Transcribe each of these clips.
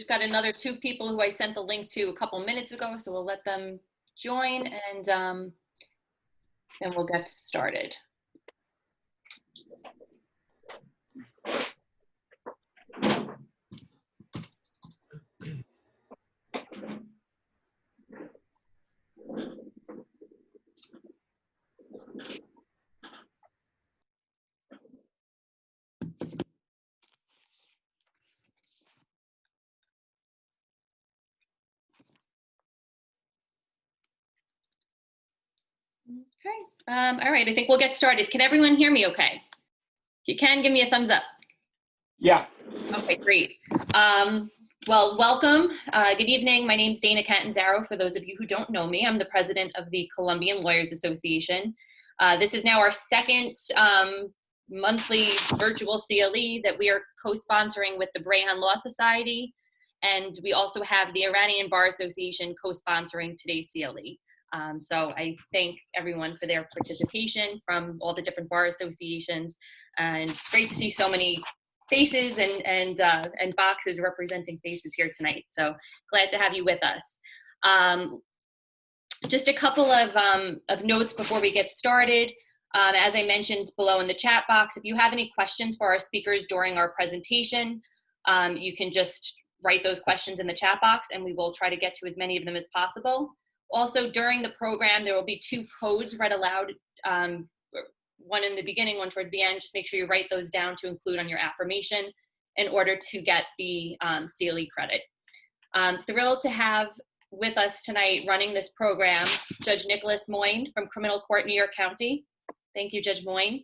we've got another 2 people who I sent the link to a couple minutes ago, so we'll let them join, and then we'll get started. Okay, all right, I think we'll get started. Can everyone hear me okay? If you can, give me a thumbs up. Yeah. Okay, great. Well, welcome. Good evening. My name's Dana Catanzaro. For those of you who don't know me, I'm the president of the Columbian Lawyers Association. This is now our second monthly virtual CLE that we are co-sponsoring with the Brehon Law Society. And we also have the Iranian Bar Association co-sponsoring today's CLE. So I thank everyone for their participation from all the different bar associations. And it's great to see so many faces and boxes representing faces here tonight. So glad to have you with us. Just a couple of notes before we get started. As I mentioned below in the chat box, if you have any questions for our speakers during our presentation, you can just write those questions in the chat box and we will try to get to as many of them as possible. Also, during the program, there will be 2 codes read aloud, one in the beginning, one towards the end. Just make sure you write those down to include on your affirmation in order to get the CLE credit. Thrilled to have with us tonight running this program, Judge Nicholas Moyne from Criminal Court, New York County. Thank you, Judge Moyne.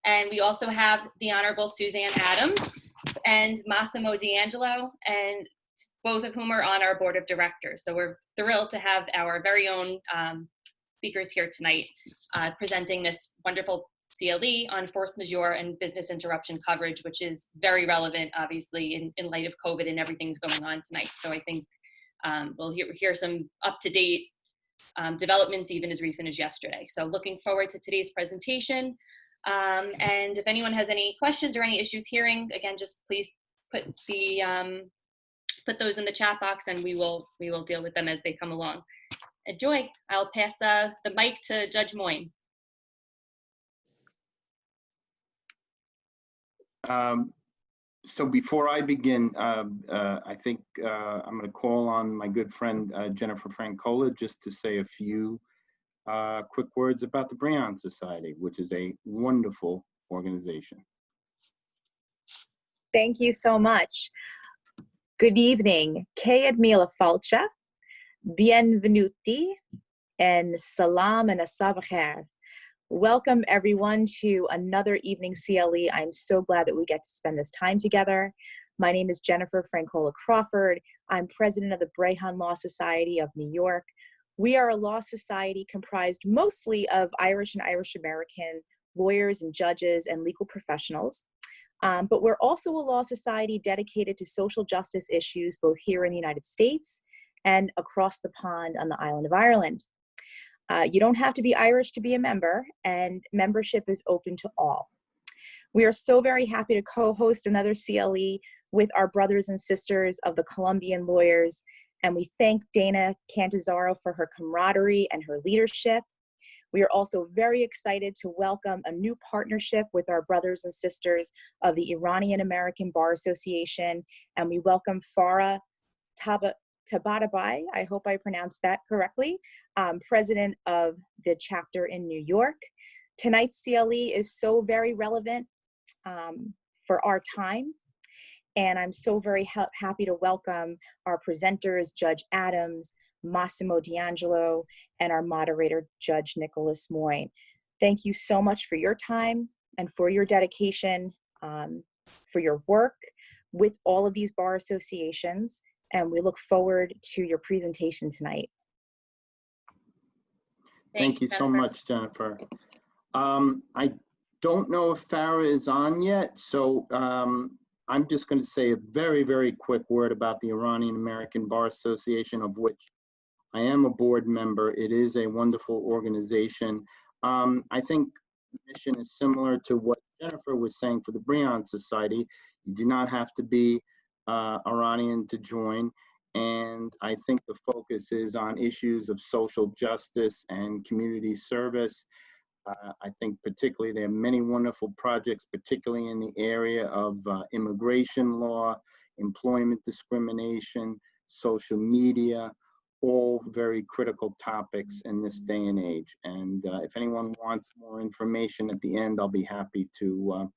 And we also have the Honorable Suzanne Adams and Massimo D'Angelo, and both of whom are on our board of directors. So we're thrilled to have our very own speakers here tonight presenting this wonderful CLE on force majeure and business interruption coverage, which is very relevant, obviously, in light of COVID and everything's going on tonight. So I think we'll hear some up-to-date developments even as recent as yesterday. So looking forward to today's presentation. And if anyone has any questions or any issues hearing, again, just please put those in the chat box and we will deal with them as they come along. Joy, I'll pass the mic to Judge Moyne. So before I begin, I think I'm going to call on my good friend Jennifer Francola just to say a few quick words about the Brehon Society, which is a wonderful organization. Thank you so much. Good evening. Kayed Mila Falcha, bienvenuti, and salam and asab khair. Welcome everyone to another evening CLE. I'm so glad that we get to spend this time together. My name is Jennifer Francola Crawford. I'm president of the Brehon Law Society of New York. We are a law society comprised mostly of Irish and Irish American lawyers and judges and legal professionals. But we're also a law society dedicated to social justice issues both here in the United States and across the pond on the island of Ireland. You don't have to be Irish to be a member, and membership is open to all. We are so very happy to co-host another CLE with our brothers and sisters of the Columbian lawyers, and we thank Dana Catanzaro for her camaraderie and her leadership. We are also very excited to welcome a new partnership with our brothers and sisters of the Iranian American Bar Association, and we welcome Farah Tabatabai, I hope I pronounced that correctly, president of the chapter in New York. Tonight's CLE is so very relevant for our time, and I'm so very happy to welcome our presenters, Judge Adams, Massimo D'Angelo, and our moderator, Judge Nicholas Moyne. Thank you so much for your time and for your dedication, for your work with all of these bar associations, and we look forward to your presentation tonight. Thank you so much, Jennifer. I don't know if Farah is on yet, so I'm just going to say a very, very quick word about the Iranian American Bar Association, of which I am a board member. It is a wonderful organization. I think the mission is similar to what Jennifer was saying for the Brehon Society. You do not have to be Iranian to join. And I think the focus is on issues of social justice and community service. I think particularly there are many wonderful projects, particularly in the area of immigration law, employment discrimination, social media, all very critical topics in this day and age. And if anyone wants more information at the end, I'll be happy to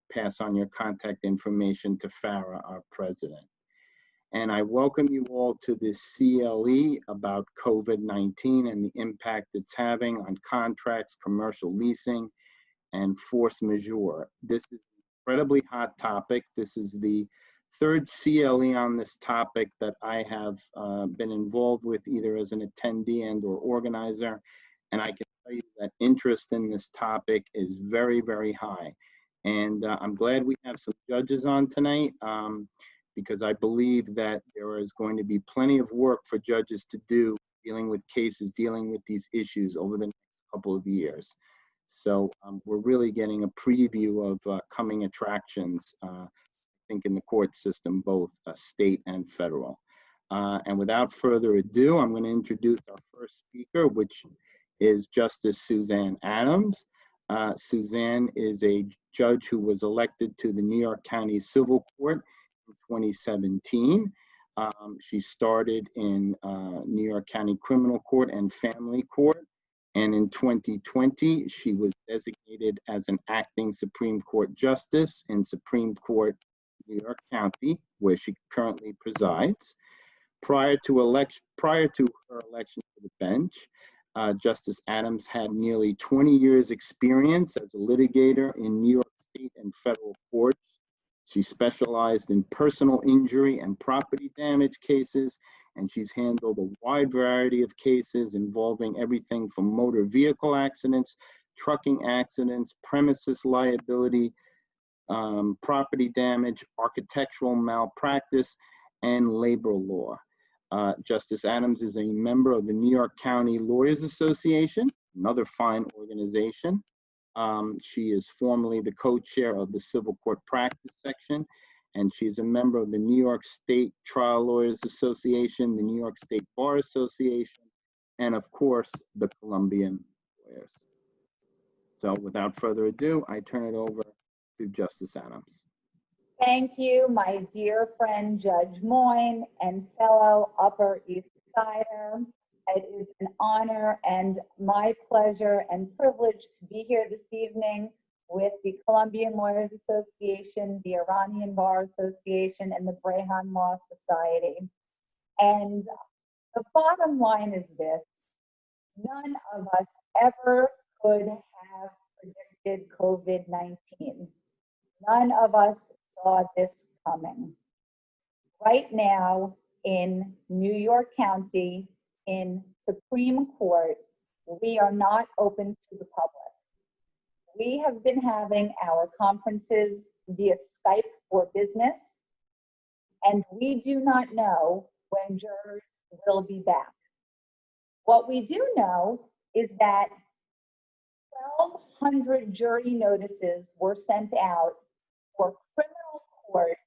pass on your contact information to Farah, our president. And I welcome you all to this CLE about COVID-19 and the impact it's having on contracts, commercial leasing, and force majeure. This is an incredibly hot topic. This is the third CLE on this topic that I have been involved with either as an attendee and or organizer. And I can tell you that interest in this topic is very, very high. And I'm glad we have some judges on tonight. Because I believe that there is going to be plenty of work for judges to do dealing with cases, dealing with these issues over the next couple of years. So we're really getting a preview of coming attractions, I think, in the court system, both state and federal. And without further ado, I'm going to introduce our first speaker, which is Justice Suzanne Adams. Suzanne is a judge who was elected to the New York County Civil Court 2017. She started in New York County Criminal Court and Family Court. And in 2020, she was designated as an acting Supreme Court Justice in Supreme Court, New York County, where she currently presides. Prior to her election to the bench, Justice Adams had nearly 20 years experience as a litigator in New York State and federal courts. She specialized in personal injury and property damage cases, and she's handled a wide variety of cases involving everything from motor vehicle accidents, trucking accidents, premises liability, property damage, architectural malpractice, and labor law. Justice Adams is a member of the New York County Lawyers Association, another fine organization. She is formerly the co-chair of the Civil Court Practice Section, and she's a member of the New York State Trial Lawyers Association, the New York State Bar Association, and of course, the Columbian Lawyers. So without further ado, I turn it over to Justice Adams. Thank you, my dear friend Judge Moyne and fellow Upper East Sider. It is an honor and my pleasure and privilege to be here this evening with the Columbian Lawyers Association, the Iranian Bar Association, and the Brehon Law Society. And the bottom line is this: none of us ever could have predicted COVID-19. None of us saw this coming. Right now in New York County, in Supreme Court, we are not open to the public. We have been having our conferences via Skype for business, and we do not know when jurors will be back. What we do know is that 1,200 jury notices were sent out for criminal court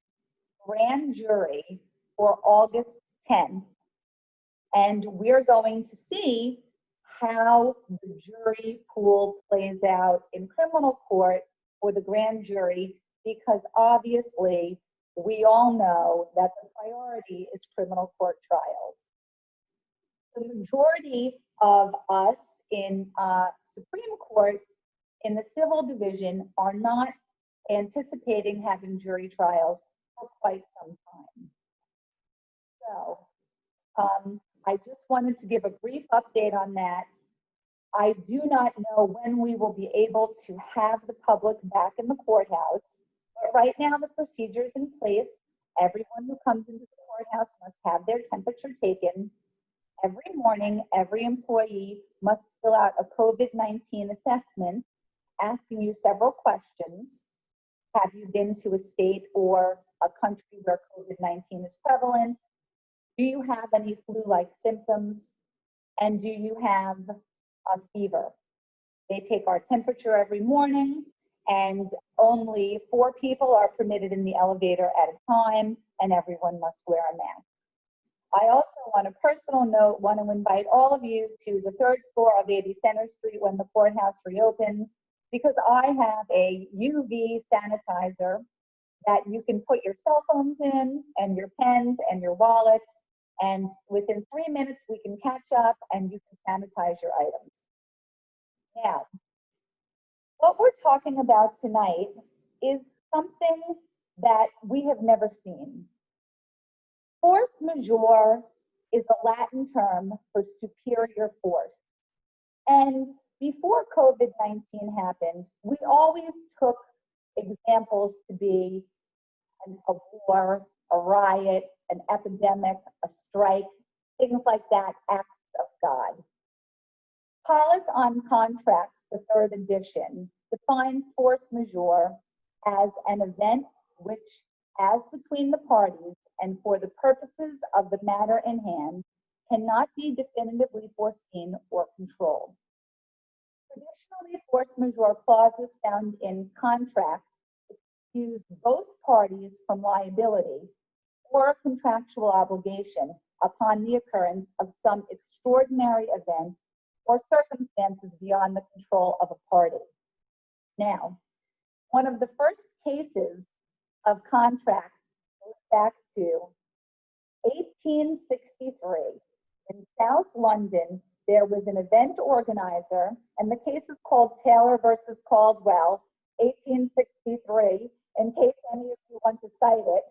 grand jury for August 10th. And we're going to see how the jury pool plays out in criminal court for the grand jury, because obviously we all know that the priority is criminal court trials. The majority of us in Supreme Court in the civil division are not anticipating having jury trials for quite some time. So I just wanted to give a brief update on that. I do not know when we will be able to have the public back in the courthouse, but right now the procedure is in place. Everyone who comes into the courthouse must have their temperature taken. Every morning, every employee must fill out a COVID-19 assessment asking you several questions. Have you been to a state or a country where COVID-19 is prevalent? Do you have any flu-like symptoms? And do you have a fever? They take our temperature every morning, and only 4 people are permitted in the elevator at a time, and everyone must wear a mask. I also, on a personal note, want to invite all of you to the 3rd floor of 80 Center Street when the courthouse reopens, because I have a UV sanitizer that you can put your cell phones in, and your pens and your wallets, and within 3 minutes we can catch up and you can sanitize your items. Now, what we're talking about tonight is something that we have never seen. Force majeure is a Latin term for superior force. And before COVID-19 happened, we always took examples to be a war, a riot, an epidemic, a strike, things like that, acts of God. Pollock on Contracts, the 3rd edition, defines force majeure as an event which, as between the parties and for the purposes of the matter in hand, cannot be definitively foreseen or controlled. Traditionally, force majeure clauses found in contracts excuse both parties from liability or contractual obligation upon the occurrence of some extraordinary event or circumstances beyond the control of a party. Now, one of the first cases of contracts goes back to 1863. In South London, there was an event organizer, and the case is called Taylor versus Caldwell, 1863, in case any of you want to cite it.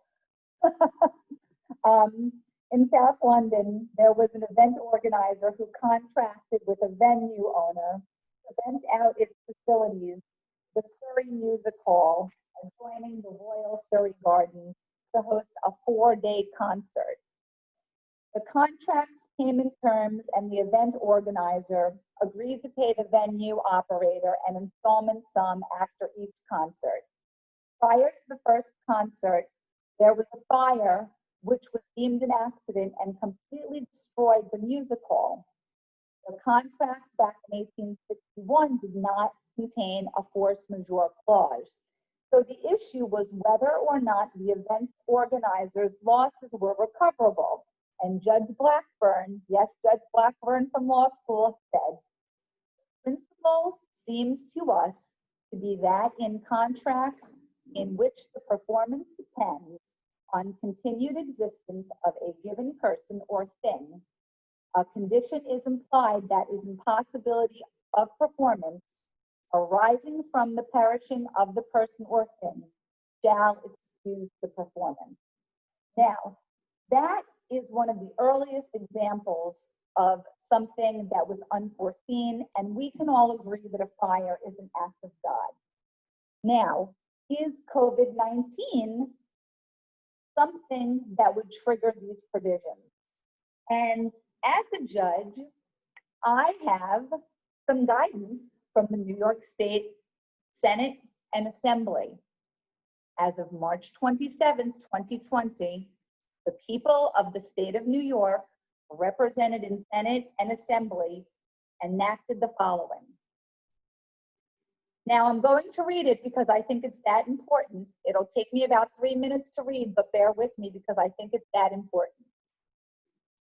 In South London, there was an event organizer who contracted with a venue owner to rent out its facilities, the Surrey Music Hall, adjoining the Royal Surrey Gardens, to host a 4-day concert. The contract's payment terms and the event organizer agreed to pay the venue operator an installment sum after each concert. Prior to the first concert, there was a fire which was deemed an accident and completely destroyed the music hall. The contract back in 1861 did not contain a force majeure clause. So the issue was whether or not the event organizer's losses were recoverable. And Judge Blackburn, yes, Judge Blackburn from law school, said, the principle seems to us to be that in contracts in which the performance depends on continued existence of a given person or thing, a condition is implied that is impossibility of performance arising from the perishing of the person or thing shall excuse the performance. Now, that is one of the earliest examples of something that was unforeseen, and we can all agree that a fire is an act of God. Now, is COVID-19 something that would trigger these provisions? And as a judge, I have some guidance from the New York State Senate and Assembly. As of March 27th, 2020, the people of the state of New York, represented in Senate and Assembly, enacted the following. Now I'm going to read it because I think it's that important. It'll take me about 3 minutes to read, but bear with me because I think it's that important.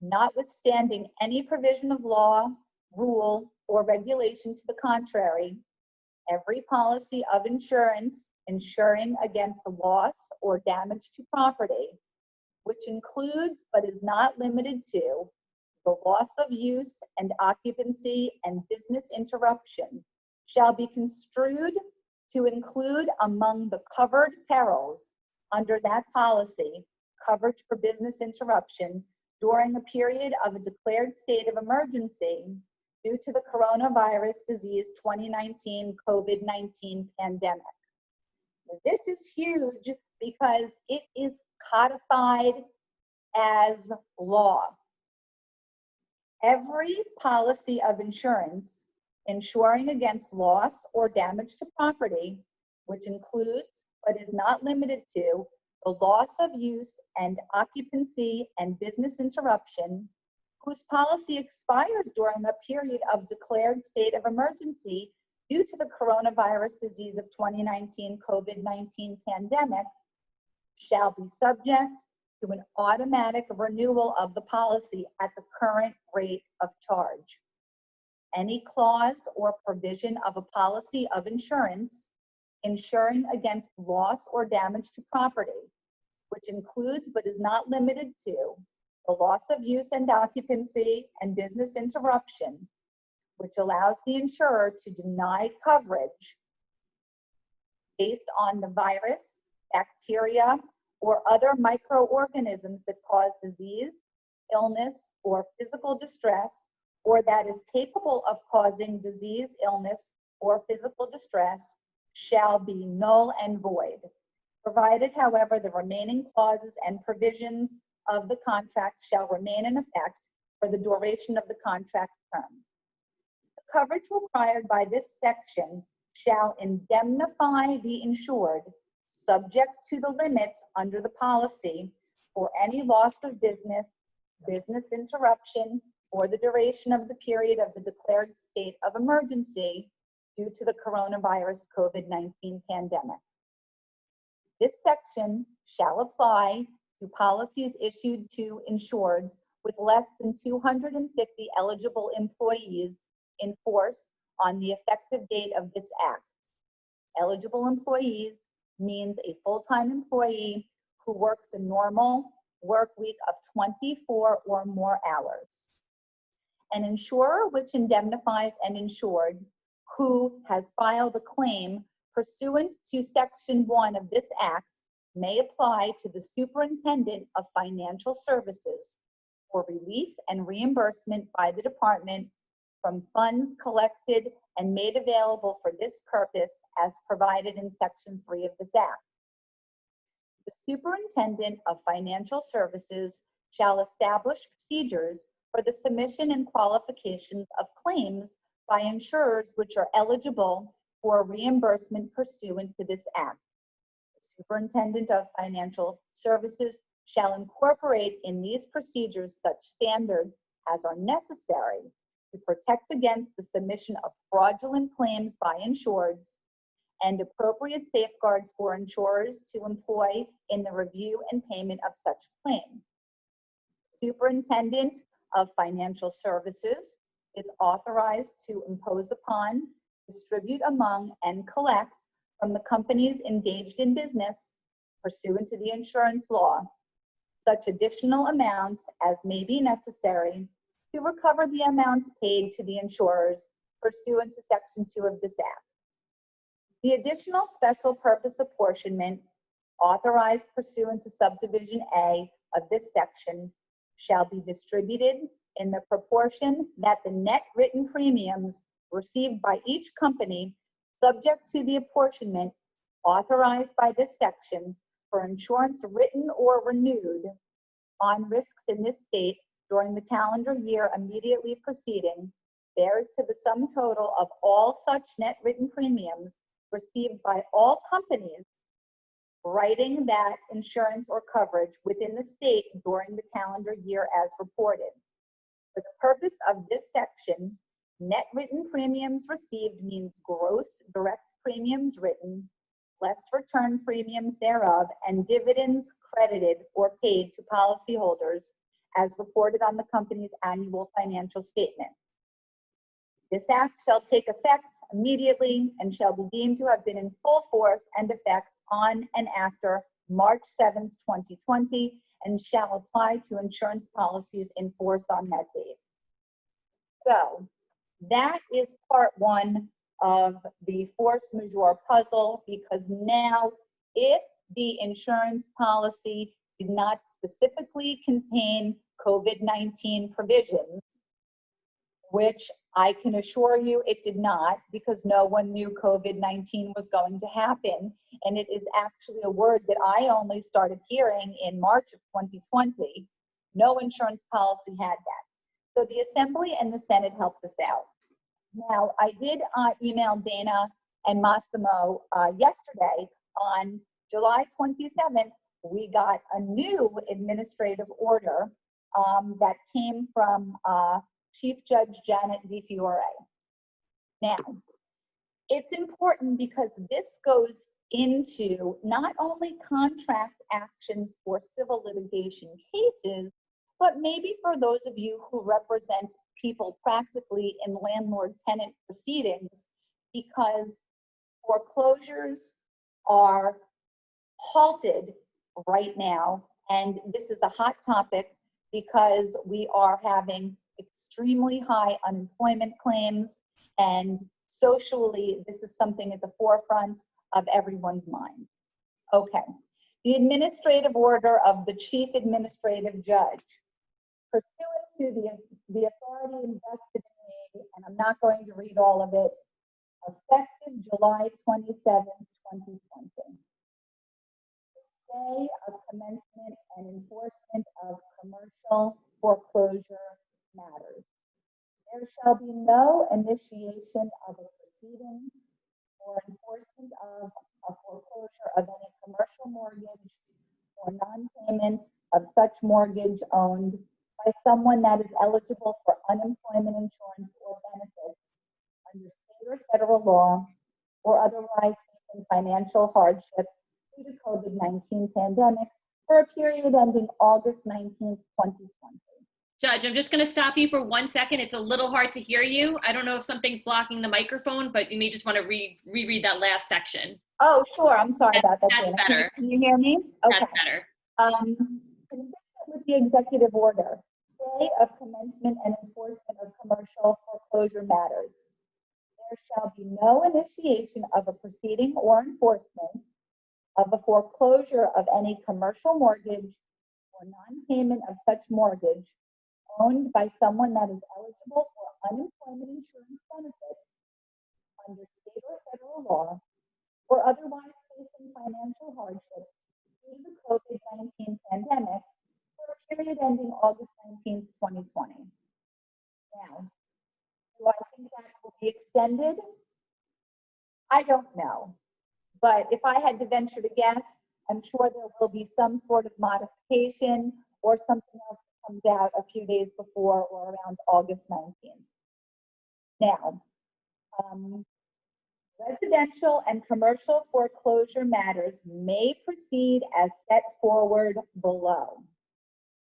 Notwithstanding any provision of law, rule, or regulation to the contrary, every policy of insurance insuring against loss or damage to property, which includes but is not limited to the loss of use and occupancy and business interruption, shall be construed to include among the covered perils under that policy coverage for business interruption during a period of a declared state of emergency due to the coronavirus disease 2019 COVID-19 pandemic. This is huge because it is codified as law. Every policy of insurance insuring against loss or damage to property, which includes but is not limited to the loss of use and occupancy and business interruption, whose policy expires during a period of declared state of emergency due to the coronavirus disease of 2019 COVID-19 pandemic shall be subject to an automatic renewal of the policy at the current rate of charge. Any clause or provision of a policy of insurance insuring against loss or damage to property, which includes but is not limited to the loss of use and occupancy and business interruption, which allows the insurer to deny coverage based on the virus, bacteria, or other microorganisms that cause disease, illness, or physical distress, or that is capable of causing disease, illness, or physical distress, shall be null and void, provided, however, the remaining clauses and provisions of the contract shall remain in effect for the duration of the contract term. The coverage required by this section shall indemnify the insured subject to the limits under the policy for any loss of business, business interruption, or the duration of the period of the declared state of emergency due to the coronavirus COVID-19 pandemic. This section shall apply to policies issued to insureds with less than 250 eligible employees in force on the effective date of this act. Eligible employees means a full-time employee who works a normal work week of 24 or more hours. An insurer which indemnifies an insured who has filed a claim pursuant to Section 1 of this Act may apply to the Superintendent of Financial Services for relief and reimbursement by the Department from funds collected and made available for this purpose as provided in Section 3 of this Act. The Superintendent of Financial Services shall establish procedures for the submission and qualifications of claims by insurers which are eligible for reimbursement pursuant to this Act. The Superintendent of Financial Services shall incorporate in these procedures such standards as are necessary to protect against the submission of fraudulent claims by insureds and appropriate safeguards for insurers to employ in the review and payment of such claim. Superintendent of Financial Services is authorized to impose upon, distribute among, and collect from the companies engaged in business pursuant to the insurance law such additional amounts as may be necessary to recover the amounts paid to the insurers pursuant to Section 2 of this Act. The additional special purpose apportionment authorized pursuant to Subdivision A of this section shall be distributed in the proportion that the net written premiums received by each company subject to the apportionment authorized by this section for insurance written or renewed on risks in this state during the calendar year immediately preceding bears to the sum total of all such net written premiums received by all companies writing that insurance or coverage within the state during the calendar year as reported. For the purpose of this section, net written premiums received means gross direct premiums written, less return premiums thereof, and dividends credited or paid to policyholders as reported on the company's annual financial statement. This act shall take effect immediately and shall be deemed to have been in full force and effect on and after March 7th, 2020, and shall apply to insurance policies in force on that date. So that is part one of the force majeure puzzle, because now if the insurance policy did not specifically contain COVID-19 provisions, which I can assure you it did not, because no one knew COVID-19 was going to happen. And it is actually a word that I only started hearing in March of 2020. No insurance policy had that. So the Assembly and the Senate helped us out. Now, I did email Dana and Massimo yesterday. On July 27th, we got a new administrative order that came from Chief Judge Janet DiFiore. Now, It's important because this goes into not only contract actions for civil litigation cases, but maybe for those of you who represent people practically in landlord-tenant proceedings, because foreclosures are halted right now, and this is a hot topic because we are having extremely high unemployment claims, and socially, this is something at the forefront of everyone's mind. Okay, the administrative order of the Chief Administrative Judge. Pursuant to the authority invested in me, and I'm not going to read all of it, effective July 27th, 2020. Day of commencement and enforcement of commercial foreclosure matters. There shall be no initiation of a proceeding or enforcement of a foreclosure of any commercial mortgage or non-payment of such mortgage owned by someone that is eligible for unemployment insurance or benefits under state or federal law, or otherwise facing financial hardship due to COVID-19 pandemic for a period ending August 19th, 2020. Judge, I'm just going to stop you for 1 second. It's a little hard to hear you. I don't know if something's blocking the microphone, but you may just want to reread that last section. Oh, sure. I'm sorry about that. That's Dana. better. Can you hear me? Okay. That's better. Consistent with the executive order, day of commencement and enforcement of commercial foreclosure matters. There shall be no initiation of a proceeding or enforcement of a foreclosure of any commercial mortgage or non-payment of such mortgage owned by someone that is eligible for unemployment insurance benefits under state or federal law, or otherwise facing financial hardships due to the COVID-19 pandemic for a period ending August 19th, 2020. Now, do I think that will be extended? I don't know. But if I had to venture to guess, I'm sure there will be some sort of modification or something else that comes out a few days before or around August 19th. Now, residential and commercial foreclosure matters may proceed as set forward below.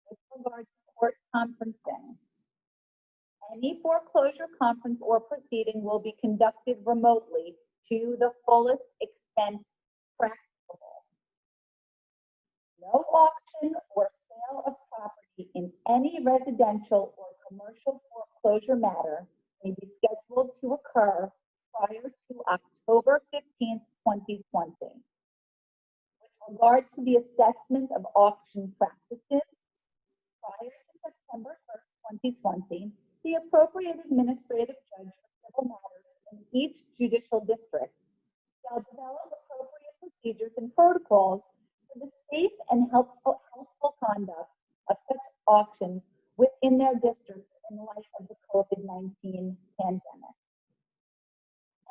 With regard to court conferencing, any foreclosure conference or proceeding will be conducted remotely to the fullest extent practicable. No auction or sale of property in any residential or commercial foreclosure matter may be scheduled to occur prior to October 15th, 2020. With regard to the assessment of auction practices, prior to September 1st, 2020, the appropriate administrative judge for civil matters in each judicial district shall develop appropriate procedures and protocols for the safe and healthful conduct of such auctions within their districts in light of the COVID-19 pandemic.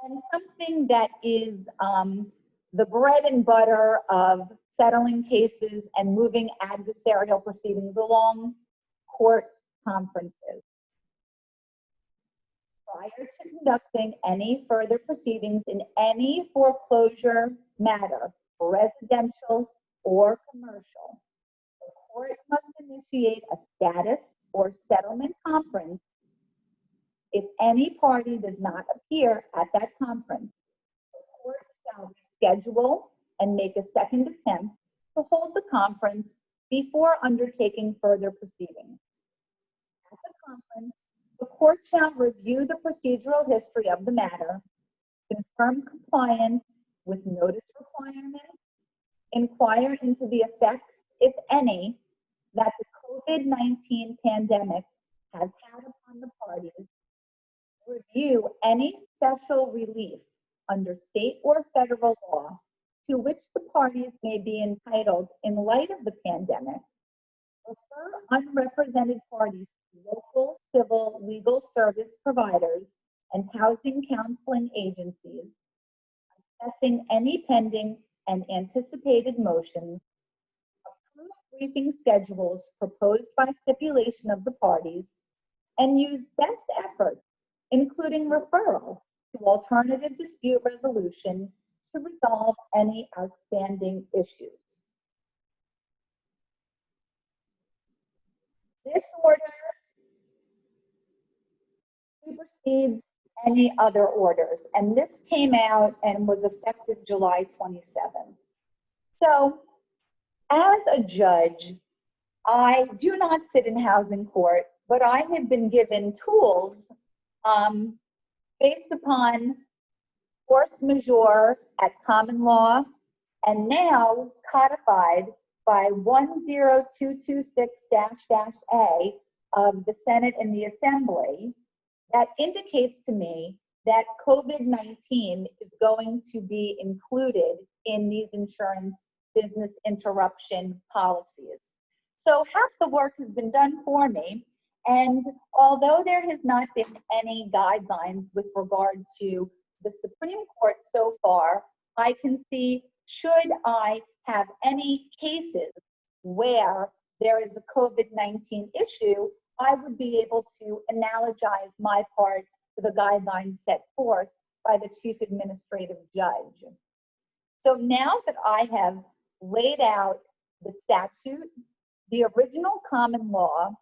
And something that is the bread and butter of settling cases and moving adversarial proceedings along, court conferences. Prior to conducting any further proceedings in any foreclosure matter, residential or commercial, the court must initiate a status or settlement conference. If any party does not appear at that conference, the court shall reschedule and make a second attempt to hold the conference before undertaking further proceedings. At the conference, the court shall review the procedural history of the matter, confirm compliance with notice requirements, inquire into the effects, if any, that the COVID-19 pandemic has had upon the parties, review any special relief under state or federal law to which the parties may be entitled in light of the pandemic, refer unrepresented parties to local civil legal service providers and housing counseling agencies, assessing any pending and anticipated motions, approve briefing schedules proposed by stipulation of the parties, and use best efforts, including referral, to alternative dispute resolution to resolve any outstanding issues. This order supersedes any other orders, and this came out and was effective July 27th. So, as a judge, I do not sit in housing court, but I have been given tools based upon force majeure at common law and now codified by 10226-A of the Senate and the Assembly that indicates to me that COVID-19 is going to be included in these insurance business interruption policies. So half the work has been done for me, and although there has not been any guidelines with regard to the Supreme Court so far, I can see, should I have any cases where there is a COVID-19 issue, I would be able to analogize my part to the guidelines set forth by the Chief Administrative Judge. So now that I have laid out the statute, the original common law,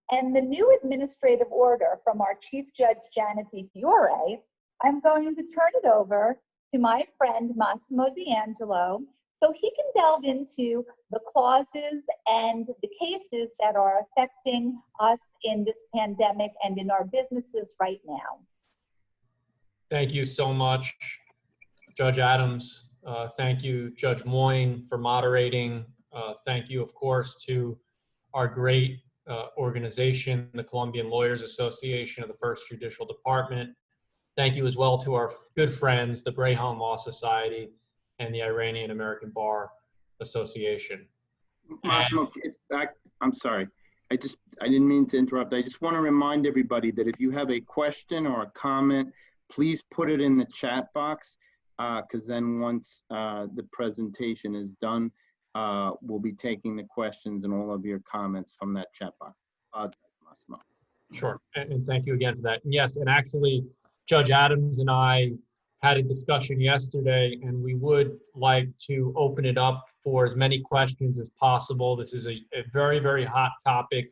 and the new administrative order from our Chief Judge Janet DiFiore, I'm going to turn it over to my friend Massimo D'Angelo so he can delve into the clauses and the cases that are affecting us in this pandemic and in our businesses right now. Thank you so much, Judge Adams. Thank you, Judge Moyne, for moderating. Thank you, of course, to our great organization, the Columbian Lawyers Association of the First Judicial Department. Thank you as well to our good friends, the Brehon Law Society and the Iranian American Bar Association. Massimo, I'm sorry. I didn't mean to interrupt. I just want to remind everybody that if you have a question or a comment, please put it in the chat box, because then once the presentation is done, we'll be taking the questions and all of your comments from that chat box. Massimo. Sure, and thank you again for that. And yes, and actually, Judge Adams and I had a discussion yesterday, and we would like to open it up for as many questions as possible. This is a very, very hot topic,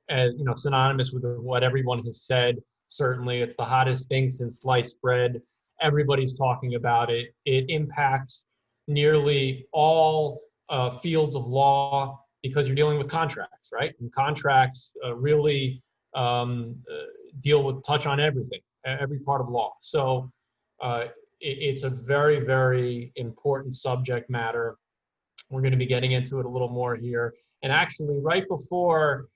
as you know, synonymous with what everyone has said. Certainly, it's the hottest thing since sliced bread. Everybody's talking about it. It impacts nearly all fields of law because you're dealing with contracts, right? And contracts really touch on everything, every part of law. So it's a very, very important subject matter. We're going to be getting into it a little more here. And actually, right before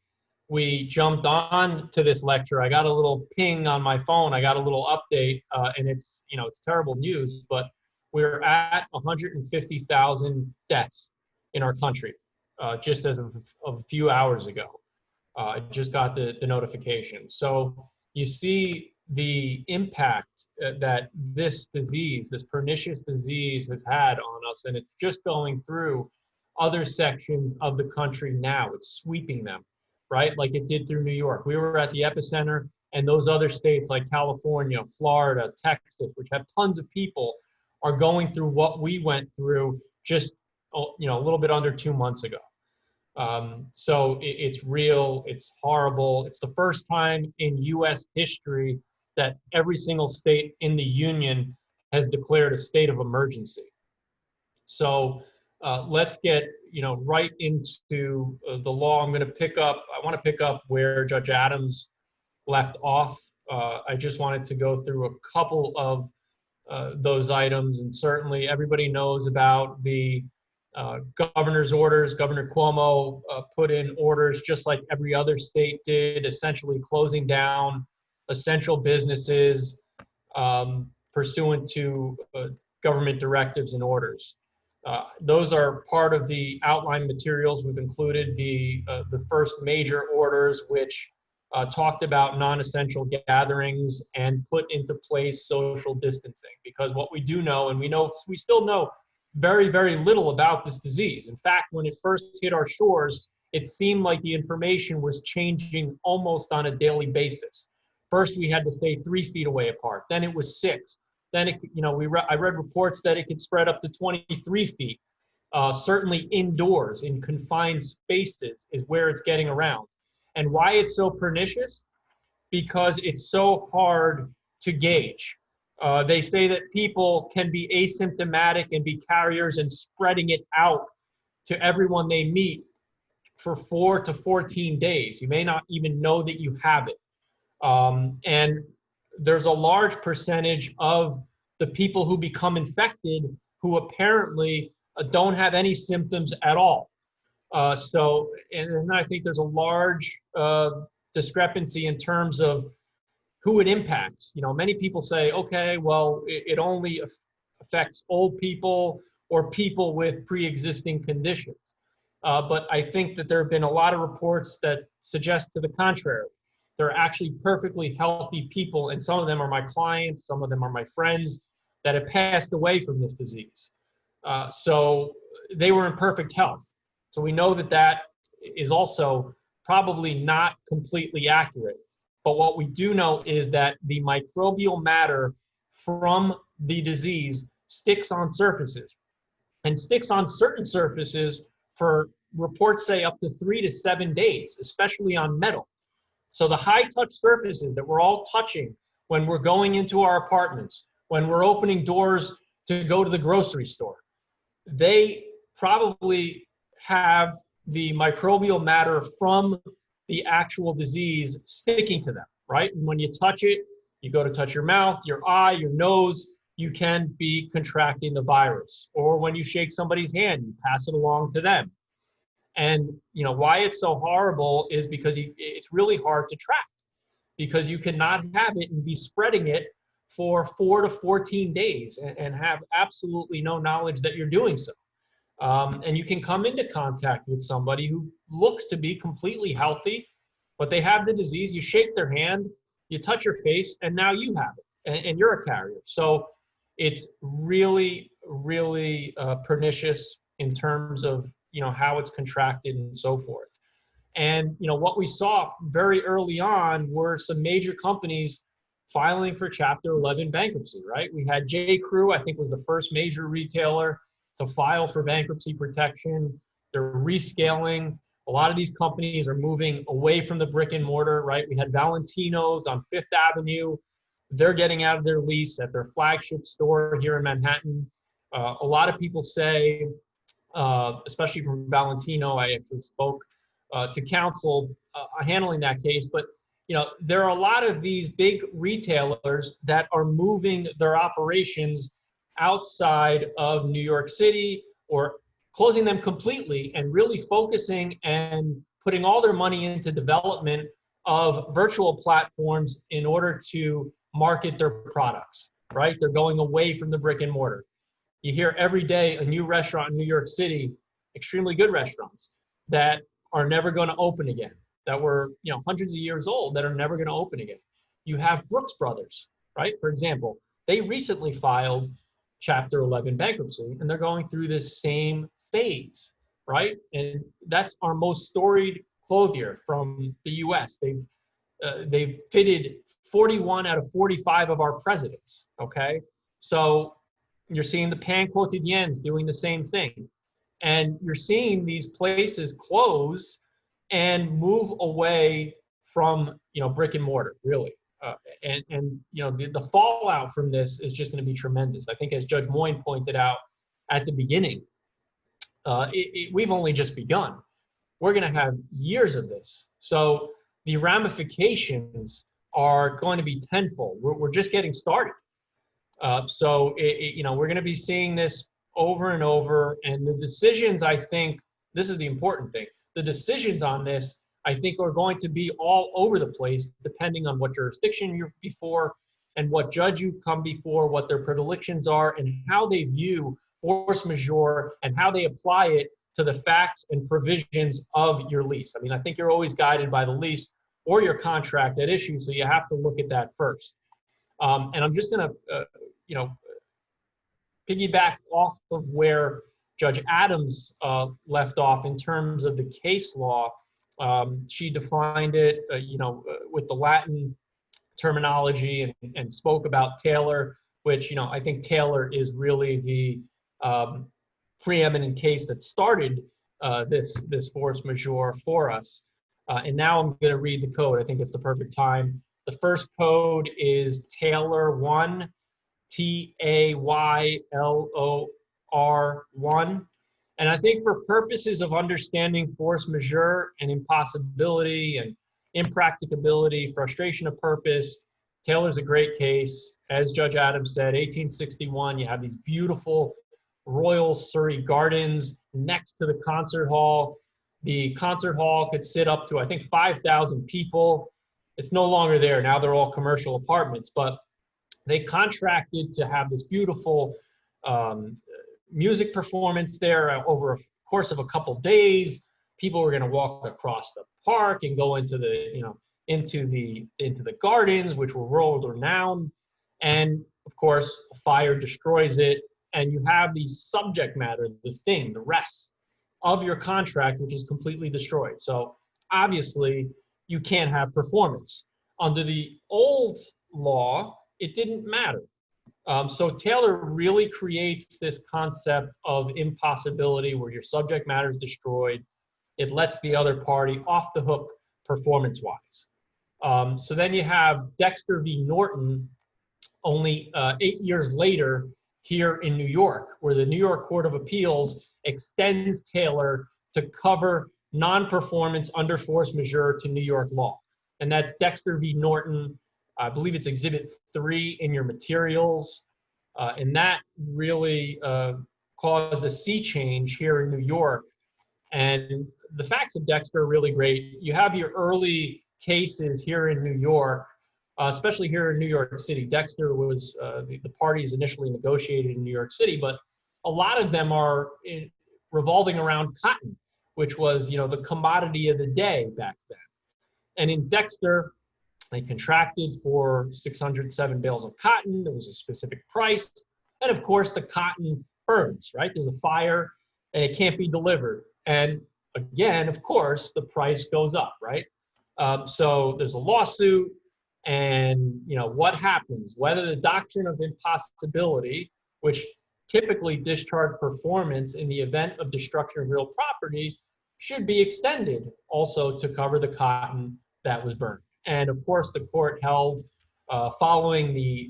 we jumped on to this lecture, I got a little ping on my phone. I got a little update, and it's terrible news, but we're at 150,000 deaths in our country, just as of a few hours ago. I just got the notification. So you see the impact that this disease, this pernicious disease, has had on us, and it's just going through other sections of the country now. It's sweeping them, right? Like it did through New York. We were at the epicenter, and those other states like California, Florida, Texas, which have tons of people, are going through what we went through just a little bit under 2 months ago. So it's real, it's horrible. It's the first time in US history that every single state in the union has declared a state of emergency. So let's get right into the law. I want to pick up where Judge Adams left off. I just wanted to go through a couple of those items, and certainly everybody knows about the governor's orders. Governor Cuomo put in orders just like every other state did, essentially closing down essential businesses pursuant to government directives and orders. Those are part of the outline materials. We've included the first major orders, which talked about non-essential gatherings and put into place social distancing. Because what we do know, and we still know very, very little about this disease. In fact, when it first hit our shores, it seemed like the information was changing almost on a daily basis. First, we had to stay 3 feet away apart. Then it was 6. Then it, I read reports that it could spread up to 23 feet. Certainly indoors in confined spaces is where it's getting around. And why it's so pernicious? Because it's so hard to gauge. They say that people can be asymptomatic and be carriers and spreading it out to everyone they meet for 4 to 14 days. You may not even know that you have it. And there's a large percentage of the people who become infected who apparently don't have any symptoms at all. And I think there's a large discrepancy in terms of who it impacts. Many people say, okay, well, it only affects old people or people with pre-existing conditions. But I think that there have been a lot of reports that suggest to the contrary. There are actually perfectly healthy people, and some of them are my clients, some of them are my friends, that have passed away from this disease. So they were in perfect health. So we know that that is also probably not completely accurate. But what we do know is that the microbial matter from the disease sticks on surfaces, and sticks on certain surfaces for, reports say, up to 3 to 7 days, especially on metal. So the high touch surfaces that we're all touching when we're going into our apartments, when we're opening doors to go to the grocery store, they probably have the microbial matter from the actual disease sticking to them, right? And when you touch it, you go to touch your mouth, your eye, your nose, you can be contracting the virus. Or when you shake somebody's hand, you pass it along to them. And why it's so horrible is because it's really hard to track, because you cannot have it and be spreading it for 4 to 14 days and have absolutely no knowledge that you're doing so. And you can come into contact with somebody who looks to be completely healthy, but they have the disease. You shake their hand, you touch your face, and now you have it, and you're a carrier. So it's really, really pernicious in terms of how it's contracted and so forth. And what we saw very early on were some major companies filing for Chapter 11 bankruptcy, right? We had J.Crew, I think, was the first major retailer to file for bankruptcy protection. They're rescaling. A lot of these companies are moving away from the brick and mortar, right? We had Valentino's on Fifth Avenue. They're getting out of their lease at their flagship store here in Manhattan. A lot of people say, especially from Valentino, I actually spoke to counsel handling that case, but there are a lot of these big retailers that are moving their operations outside of New York City, or closing them completely and really focusing and putting all their money into development of virtual platforms in order to market their products, right? They're going away from the brick and mortar. You hear every day a new restaurant in New York City, extremely good restaurants, that are never going to open again, that were hundreds of years old, that are never going to open again. You have Brooks Brothers, right? For example, they recently filed Chapter 11 bankruptcy, and they're going through this same phase, right? And that's our most storied clothier from the U.S. They've fitted 41 out of 45 of our presidents, okay? So you're seeing the Pain Quotidiennes doing the same thing. And you're seeing these places close and move away from, brick and mortar, really. The fallout from this is just going to be tremendous. I think, as Judge Moyne pointed out at the beginning, we've only just begun. We're going to have years of this. So the ramifications are going to be tenfold. We're just getting started. So we're going to be seeing this over and over. And the decisions, I think, this is the important thing. The decisions on this, I think, are going to be all over the place, depending on what jurisdiction you're before and what judge you come before, what their predilections are, and how they view force majeure and how they apply it to the facts and provisions of your lease. I mean, I think you're always guided by the lease or your contract at issue, so you have to look at that first. And I'm just going to, piggyback off of where Judge Adams left off in terms of the case law. She defined it, with the Latin terminology and spoke about Taylor, which, I think Taylor is really the preeminent case that started this force majeure for us. And now I'm going to read the code. I think it's the perfect time. The first code is Taylor 1, Taylor 1. And I think for purposes of understanding force majeure and impossibility and impracticability, frustration of purpose, Taylor's a great case. As Judge Adams said, 1861, you have these beautiful Royal Surrey Gardens next to the concert hall. The concert hall could sit up to, I think, 5,000 people. It's no longer there. Now they're all commercial apartments, but they contracted to have this beautiful music performance there over a course of a couple days. People were going to walk across the park and go into the, into the gardens, which were world renowned. And of course, a fire destroys it. And you have the subject matter, the thing, the rest of your contract, which is completely destroyed. So obviously, you can't have performance. Under the old law, it didn't matter. So Taylor really creates this concept of impossibility where your subject matter is destroyed. It lets the other party off the hook performance-wise. So then you have Dexter v. Norton only 8 years later here in New York, where the New York Court of Appeals extends Taylor to cover non-performance under force majeure to New York law. And that's Dexter v. Norton. I believe it's Exhibit 3 in your materials. And that really caused a sea change here in New York. And the facts of Dexter are really great. You have your early cases here in New York, especially here in New York City. Dexter was the parties initially negotiated in New York City, but a lot of them are revolving around cotton, which was, the commodity of the day back then. And in Dexter, they contracted for 607 bales of cotton. There was a specific price. And of course, the cotton burns, right? There's a fire and it can't be delivered. And again, of course, the price goes up, right? So there's a lawsuit. And, what happens? Whether the doctrine of impossibility, which typically discharge performance in the event of destruction of real property, should be extended also to cover the cotton that was burned. And of course, the court held, following the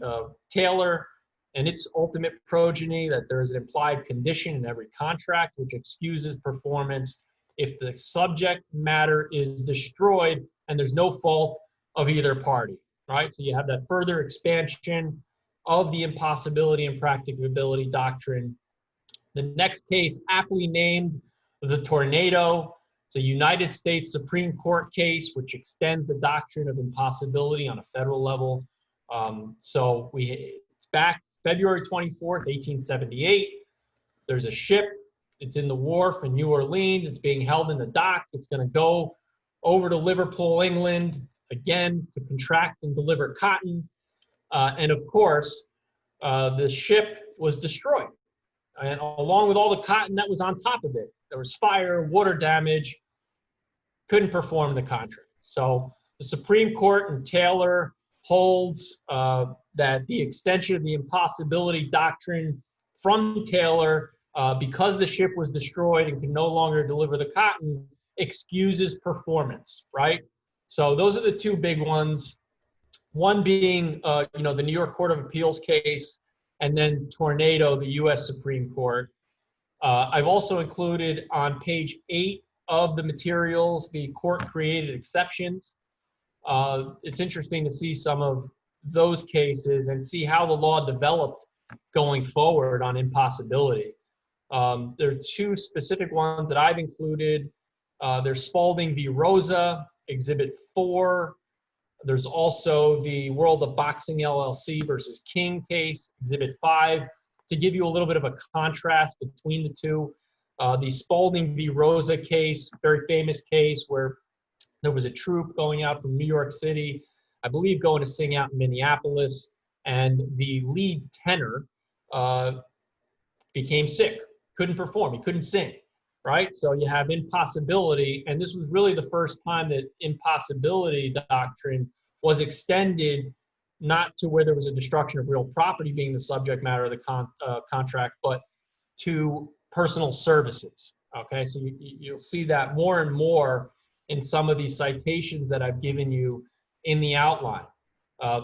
Taylor and its ultimate progeny, that there is an implied condition in every contract which excuses performance if the subject matter is destroyed and there's no fault of either party, right? So you have that further expansion of the impossibility and practicability doctrine. The next case, aptly named the Tornado. It's a United States Supreme Court case which extends the doctrine of impossibility on a federal level. So it's back February 24th, 1878. There's a ship. It's in the wharf in New Orleans. It's being held in the dock. It's going to go over to Liverpool, England, again, to contract and deliver cotton. And of course, the ship was destroyed. And along with all the cotton that was on top of it, there was fire, water damage, couldn't perform the contract. So the Supreme Court in Taylor holds that the extension of the impossibility doctrine from Taylor, because the ship was destroyed and can no longer deliver the cotton, excuses performance, right? So those are the two big ones. One being, the New York Court of Appeals case, and then Tornado, the U.S. Supreme Court. I've also included on page 8 of the materials the court-created exceptions. It's interesting to see some of those cases and see how the law developed going forward on impossibility. There are two specific ones that I've included. There's Spalding v. Rosa, Exhibit 4. There's also the World of Boxing LLC versus King case, Exhibit 5, to give you a little bit of a contrast between the two. The Spalding v. Rosa case, very famous case where there was a troupe going out from New York City, I believe going to sing out in Minneapolis, and the lead tenor became sick, couldn't perform, he couldn't sing, right? So you have impossibility, and this was really the first time that impossibility doctrine was extended not to where there was a destruction of real property being the subject matter of the contract, but to personal services. Okay, so you'll see that more and more in some of these citations that I've given you in the outline.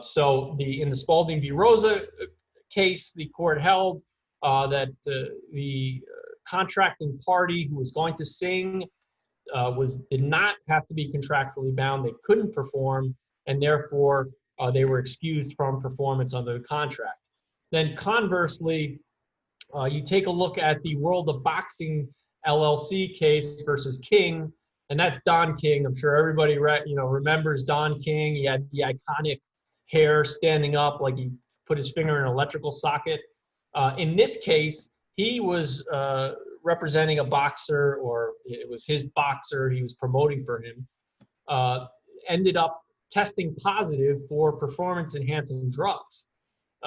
So in the Spalding v. Rosa case, the court held that the contracting party who was going to sing did not have to be contractually bound. They couldn't perform, and therefore they were excused from performance under the contract. Then conversely, you take a look at the World of Boxing LLC case versus King, and that's Don King. I'm sure everybody remembers Don King. He had the iconic hair standing up like he put his finger in an electrical socket. In this case, he was representing a boxer, or it was his boxer he was promoting for him, ended up testing positive for performance-enhancing drugs.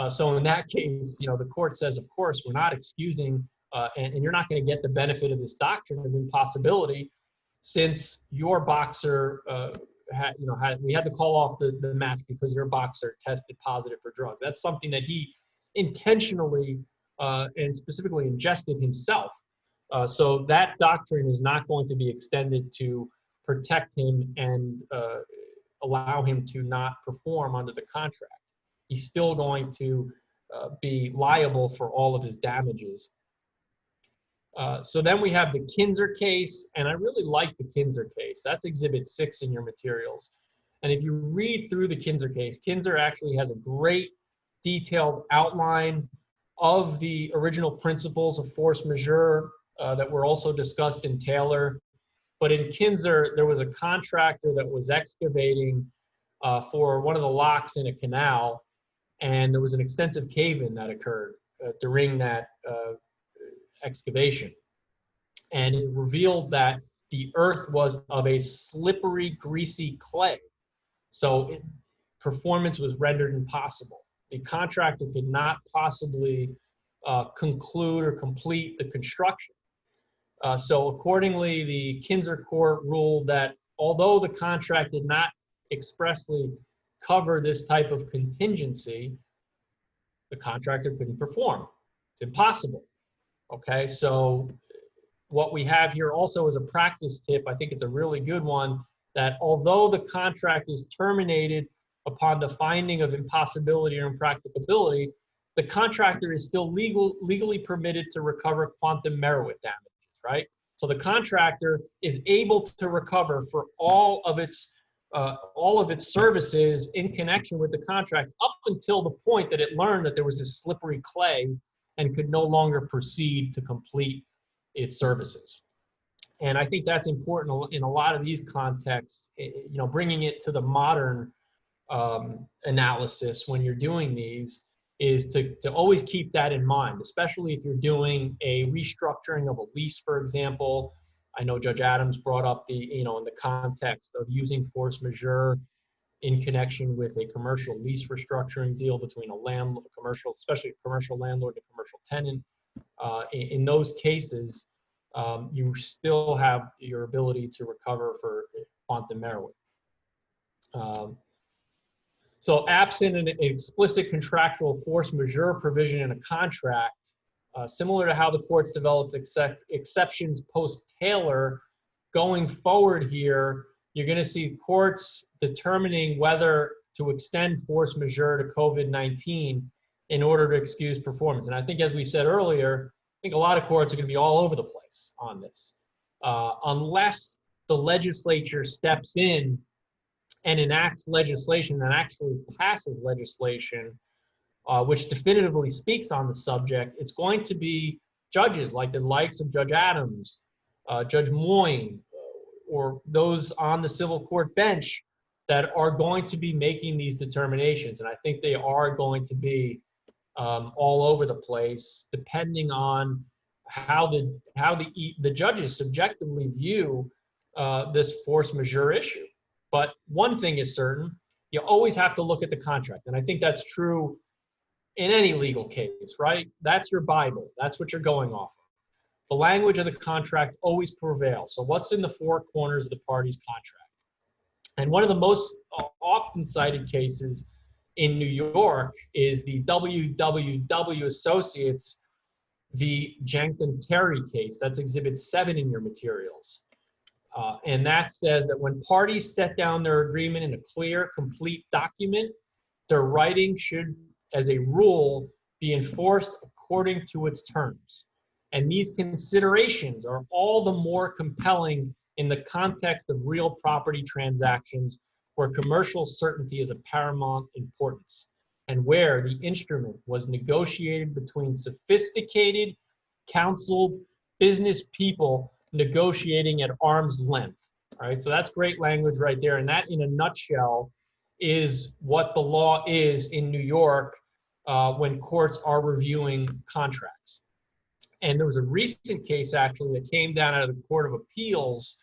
So in that case, the court says, of course, we're not excusing, and you're not going to get the benefit of this doctrine of impossibility, since your boxer we had to call off the match because your boxer tested positive for drugs. That's something that he intentionally and specifically ingested himself. So that doctrine is not going to be extended to protect him and allow him to not perform under the contract. He's still going to be liable for all of his damages. So then we have the Kinzer case, and I really like the Kinzer case. That's Exhibit 6 in your materials. And if you read through the Kinzer case, Kinzer actually has a great detailed outline of the original principles of force majeure that were also discussed in Taylor. But in Kinzer, there was a contractor that was excavating for one of the locks in a canal, and there was an extensive cave-in that occurred during that excavation. And it revealed that the earth was of a slippery, greasy clay. So performance was rendered impossible. The contractor could not possibly conclude or complete the construction. So accordingly, the Kinzer court ruled that although the contract did not expressly cover this type of contingency, the contractor couldn't perform. It's impossible. Okay, so what we have here also is a practice tip. I think it's a really good one, that although the contract is terminated upon the finding of impossibility or impracticability, the contractor is still legally permitted to recover quantum meruit damages, right? So the contractor is able to recover for all of its services in connection with the contract up until the point that it learned that there was this slippery clay and could no longer proceed to complete its services. And I think that's important in a lot of these contexts, bringing it to the modern analysis when you're doing these, is to always keep that in mind, especially if you're doing a restructuring of a lease, for example. I know Judge Adams brought up in the context of using force majeure in connection with a commercial lease restructuring deal between a landlord, especially a commercial landlord and a commercial tenant. In those cases, you still have your ability to recover for quantum meruit. So absent an explicit contractual force majeure provision in a contract, similar to how the courts developed exceptions post-Taylor, going forward here, you're going to see courts determining whether to extend force majeure to COVID-19 in order to excuse performance. And I think, as we said earlier, I think a lot of courts are going to be all over the place on this, unless the legislature steps in and enacts legislation and actually passes legislation which definitively speaks on the subject. It's going to be judges like the likes of Judge Adams, Judge Moyne, or those on the civil court bench that are going to be making these determinations. And I think they are going to be all over the place, depending on how the judges subjectively view this force majeure issue. But one thing is certain, you always have to look at the contract. And I think that's true in any legal case, right? That's your Bible. That's what you're going off of. The language of the contract always prevails. So what's in the four corners of the party's contract? And one of the most often cited cases in New York is the WWW Associates v. Jenkins Terry case. That's Exhibit 7 in your materials. And that says that when parties set down their agreement in a clear, complete document, their writing should, as a rule, be enforced according to its terms. And these considerations are all the more compelling in the context of real property transactions where commercial certainty is of paramount importance, and where the instrument was negotiated between sophisticated, counseled business people negotiating at arm's length. All right, so that's great language right there. And that, in a nutshell, is what the law is in New York when courts are reviewing contracts. And there was a recent case, actually, that came down out of the Court of Appeals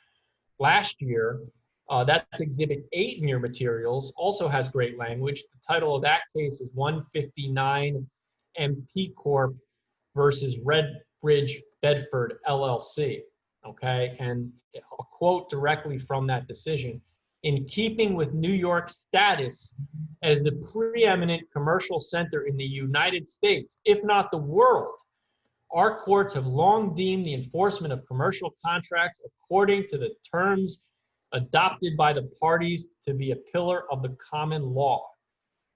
last year. That's Exhibit 8 in your materials, also has great language. The title of that case is 159 MP Corp versus Redbridge Bedford LLC, okay? And a quote directly from that decision: in keeping with New York's status as the preeminent commercial center in the United States, if not the world, our courts have long deemed the enforcement of commercial contracts according to the terms adopted by the parties to be a pillar of the common law.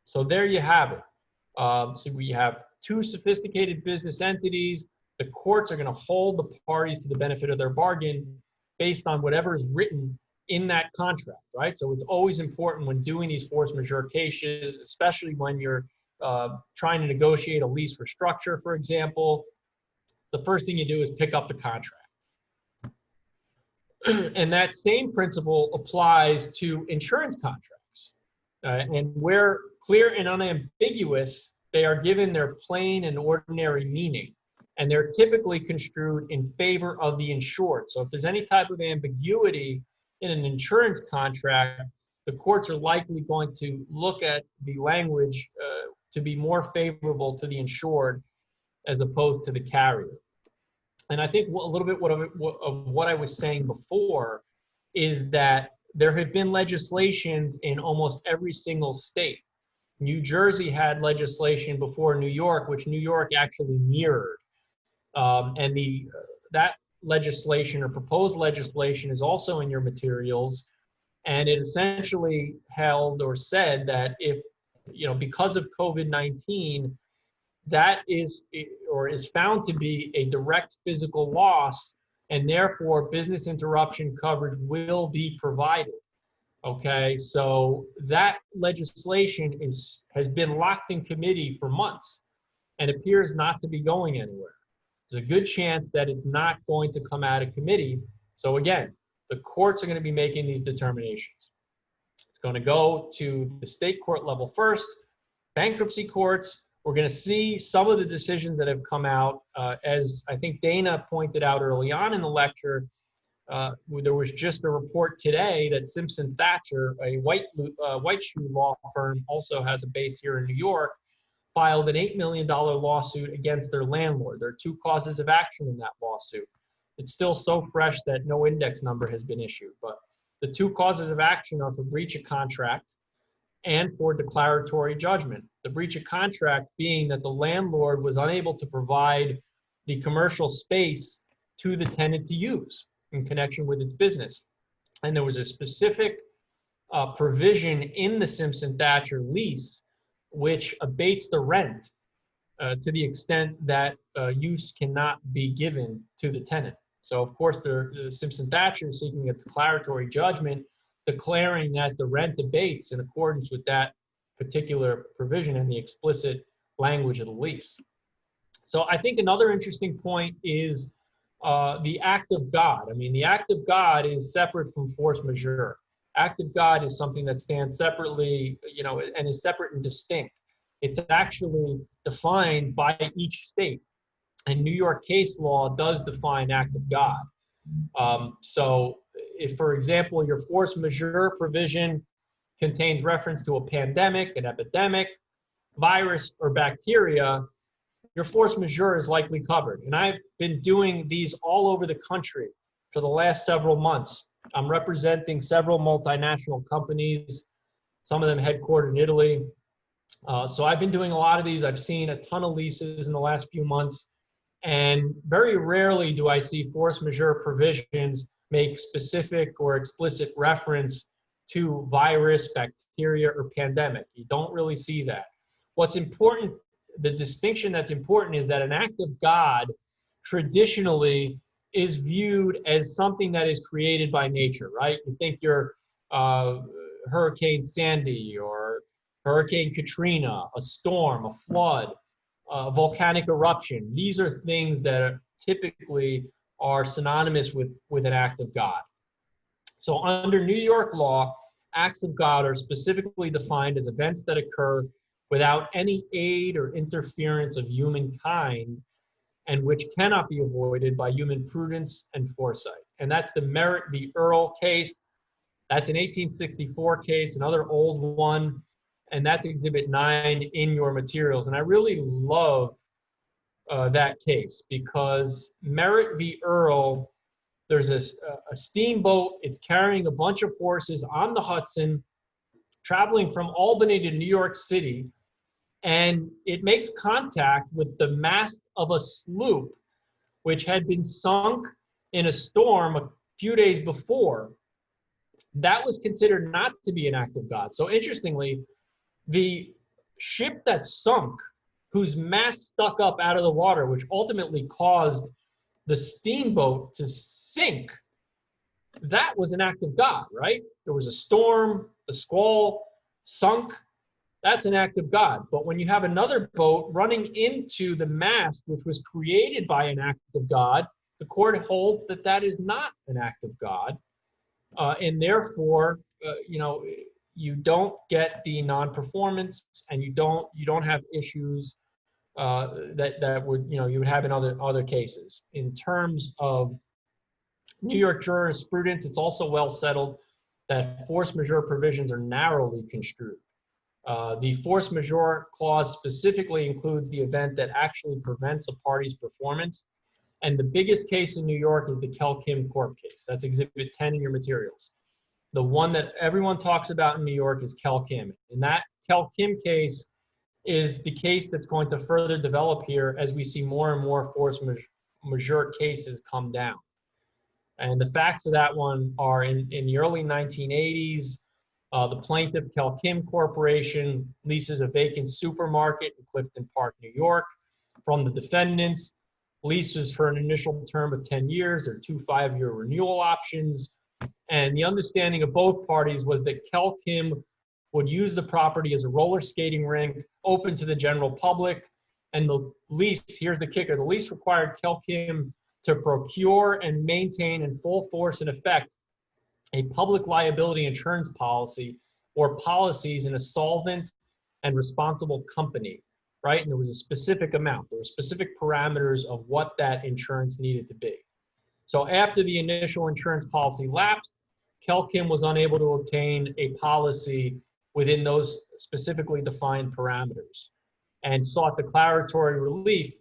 So there you have it. So we have two sophisticated business entities. The courts are going to hold the parties to the benefit of their bargain based on whatever is written in that contract, right? So it's always important when doing these force majeure cases, especially when you're trying to negotiate a lease for structure, for example. The first thing you do is pick up the contract. And that same principle applies to insurance contracts. And where clear and unambiguous, they are given their plain and ordinary meaning. And they're typically construed in favor of the insured. So if there's any type of ambiguity in an insurance contract, the courts are likely going to look at the language to be more favorable to the insured as opposed to the carrier. And I think a little bit of what I was saying before is that there have been legislations in almost every single state. New Jersey had legislation before New York, which New York actually mirrored. And that legislation or proposed legislation is also in your materials. And it essentially held or said that if, because of COVID-19, that is found to be a direct physical loss, and therefore business interruption coverage will be provided. Okay, so that legislation has been locked in committee for months and appears not to be going anywhere. There's a good chance that it's not going to come out of committee. So again, the courts are going to be making these determinations. It's going to go to the state court level first, bankruptcy courts. We're going to see some of the decisions that have come out. As I think Dana pointed out early on in the lecture, there was just a report today that Simpson Thacher, a white shoe law firm, also has a base here in New York, filed an $8 million lawsuit against their landlord. There are two causes of action in that lawsuit. It's still so fresh that no index number has been issued, but the two causes of action are for breach of contract and for declaratory judgment. The breach of contract being that the landlord was unable to provide the commercial space to the tenant to use in connection with its business. And there was a specific provision in the Simpson-Thacher lease which abates the rent to the extent that use cannot be given to the tenant. So of course the Simpson-Thacher is seeking a declaratory judgment declaring that the rent abates in accordance with that particular provision and the explicit language of the lease. So I think another interesting point is the act of God. I mean, the act of God is separate from force majeure. Act of God is something that stands separately, and is separate and distinct. It's actually defined by each state. And New York case law does define act of God. So if, for example, your force majeure provision contains reference to a pandemic, an epidemic, virus, or bacteria, your force majeure is likely covered. And I've been doing these all over the country for the last several months. I'm representing several multinational companies, some of them headquartered in Italy. So I've been doing a lot of these. I've seen a ton of leases in the last few months, and very rarely do I see force majeure provisions make specific or explicit reference to virus, bacteria, or pandemic. You don't really see that. What's important, the distinction that's important, is that an act of God traditionally is viewed as something that is created by nature, right? You think your Hurricane Sandy or Hurricane Katrina, a storm, a flood, a volcanic eruption. These are things that typically are synonymous with an act of God. So under New York law, acts of God are specifically defined as events that occur without any aid or interference of humankind, and which cannot be avoided by human prudence and foresight. And that's the Merritt v. Earl case. That's an 1864 case, another old one, and that's Exhibit 9 in your materials. And I really love that case because Merritt v. Earl, there's a steamboat. It's carrying a bunch of horses on the Hudson, traveling from Albany to New York City, and it makes contact with the mast of a sloop, which had been sunk in a storm a few days before. That was considered not to be an act of God. So interestingly, the ship that sunk, whose mast stuck up out of the water, which ultimately caused the steamboat to sink, that was an act of God, right? There was a storm, the squall sunk. That's an act of God. But when you have another boat running into the mast, which was created by an act of God, the court holds that that is not an act of God. And therefore, you don't get the non-performance, and you don't have issues that would, you would have in other cases. In terms of New York jurisprudence, it's also well settled that force majeure provisions are narrowly construed. The force majeure clause specifically includes the event that actually prevents a party's performance. And the biggest case in New York is the Kel-Kim Corp case. That's Exhibit 10 in your materials. The one that everyone talks about in New York is Kel-Kim. And that Kel-Kim case is the case that's going to further develop here as we see more and more force majeure cases come down. And the facts of that one are in the early 1980s, the plaintiff, Kel-Kim Corporation, leases a vacant supermarket in Clifton Park, New York, from the defendants. Leases for an initial term of 10 years. There are 2 5-year renewal options. And the understanding of both parties was that Kel-Kim would use the property as a roller skating rink open to the general public. And the lease, here's the kicker, the lease required Kel-Kim to procure and maintain in full force and effect a public liability insurance policy or policies in a solvent and responsible company, right? And there was a specific amount, there were specific parameters of what that insurance needed to be. So after the initial insurance policy lapsed, Kel-Kim was unable to obtain a policy within those specifically defined parameters and sought declaratory relief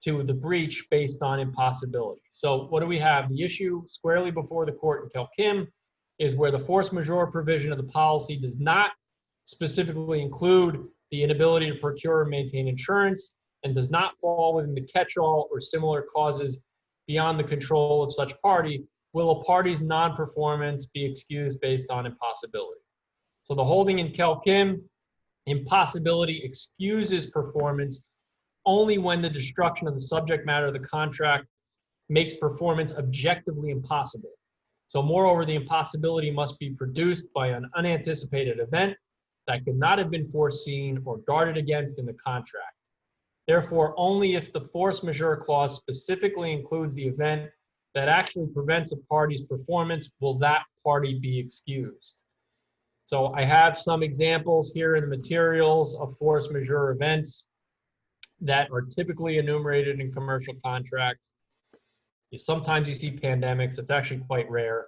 to the breach based on impossibility. So what do we have? The issue squarely before the court in Kel-Kim is where the force majeure provision of the policy does not specifically include the inability to procure and maintain insurance and does not fall within the catch-all or similar causes beyond the control of such party, will a party's non-performance be excused based on impossibility? So the holding in Kel-Kim, impossibility excuses performance only when the destruction of the subject matter of the contract makes performance objectively impossible. So moreover, the impossibility must be produced by an unanticipated event that could not have been foreseen or guarded against in the contract. Therefore, only if the force majeure clause specifically includes the event that actually prevents a party's performance will that party be excused. So I have some examples here in the materials of force majeure events that are typically enumerated in commercial contracts. Sometimes you see pandemics, it's actually quite rare.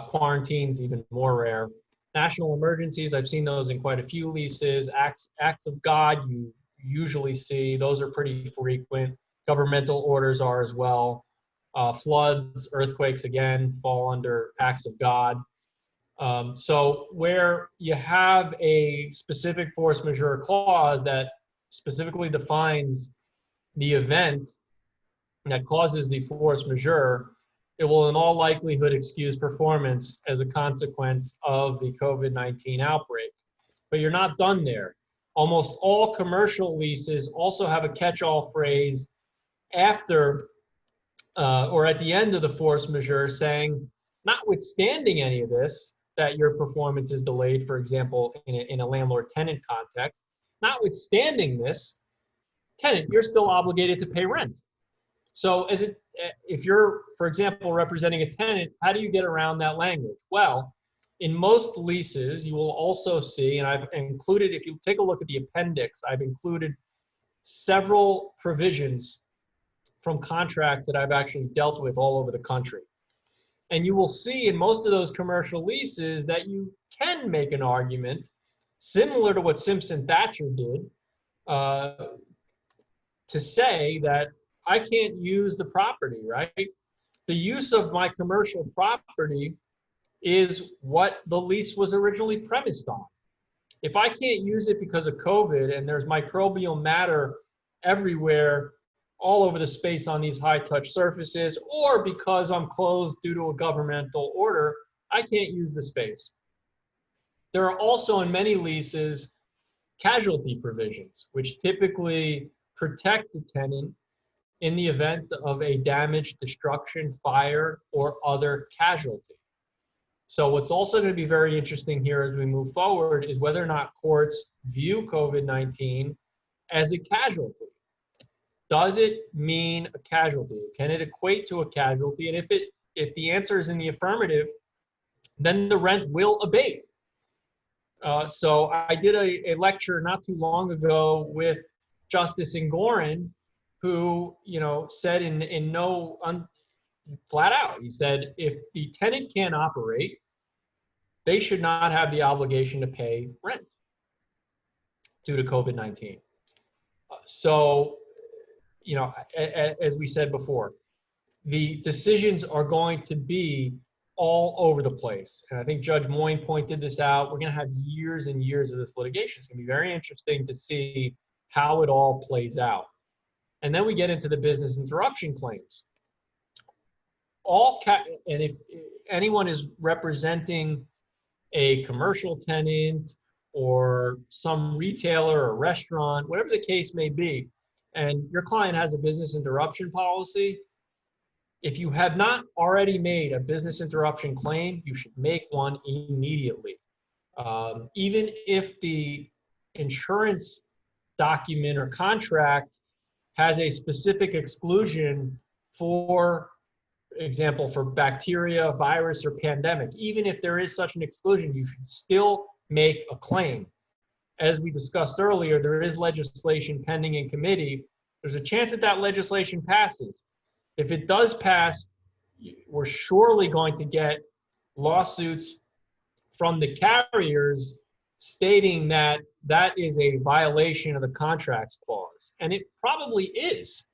Quarantines, even more rare. National emergencies, I've seen those in quite a few leases. Acts of God, you usually see, those are pretty frequent. Governmental orders are as well. Floods, earthquakes, again, fall under acts of God. So where you have a specific force majeure clause that specifically defines the event that causes the force majeure, it will in all likelihood excuse performance as a consequence of the COVID-19 outbreak. But you're not done there. Almost all commercial leases also have a catch-all phrase after or at the end of the force majeure saying, notwithstanding any of this, that your performance is delayed, for example, in a landlord-tenant context, notwithstanding this, tenant, you're still obligated to pay rent. So if you're, for example, representing a tenant, how do you get around that language? Well, in most leases, you will also see, and I've included, if you take a look at the appendix, I've included several provisions from contracts that I've actually dealt with all over the country. And you will see in most of those commercial leases that you can make an argument similar to what Simpson Thatcher did to say that I can't use the property, right? The use of my commercial property is what the lease was originally premised on. If I can't use it because of COVID and there's microbial matter everywhere, all over the space on these high-touch surfaces, or because I'm closed due to a governmental order, I can't use the space. There are also in many leases casualty provisions, which typically protect the tenant in the event of a damage, destruction, fire, or other casualty. So what's also going to be very interesting here as we move forward is whether or not courts view COVID-19 as a casualty. Does it mean a casualty? Can it equate to a casualty? And if the answer is in the affirmative, then the rent will abate. So I did a lecture not too long ago with Justice Ingorin, who said flat out, he said, if the tenant can't operate, they should not have the obligation to pay rent due to COVID-19. So, as we said before, the decisions are going to be all over the place. And I think Judge Moyne pointed this out. We're going to have years and years of this litigation. It's going to be very interesting to see how it all plays out. And then we get into the business interruption claims. And if anyone is representing a commercial tenant or some retailer or restaurant, whatever the case may be, and your client has a business interruption policy, if you have not already made a business interruption claim, you should make one immediately. Even if the insurance document or contract has a specific exclusion for example, for bacteria, virus, or pandemic, even if there is such an exclusion, you should still make a claim. As we discussed earlier, there is legislation pending in committee. There's a chance that that legislation passes. If it does pass, we're surely going to get lawsuits from the carriers stating that that is a violation of the contracts clause. And it probably is.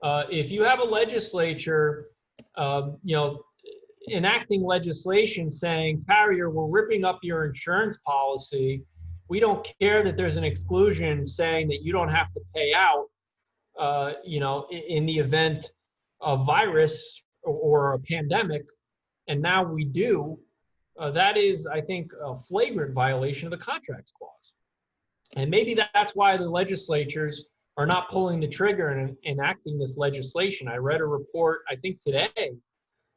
If you have a legislature enacting legislation saying, carrier, we're ripping up your insurance policy. We don't care that there's an exclusion saying that you don't have to pay out, in the event of virus or a pandemic, and now we do. That is, I think, a flagrant violation of the contracts clause. And maybe that's why the legislatures are not pulling the trigger and enacting this legislation. I read a report, I think today,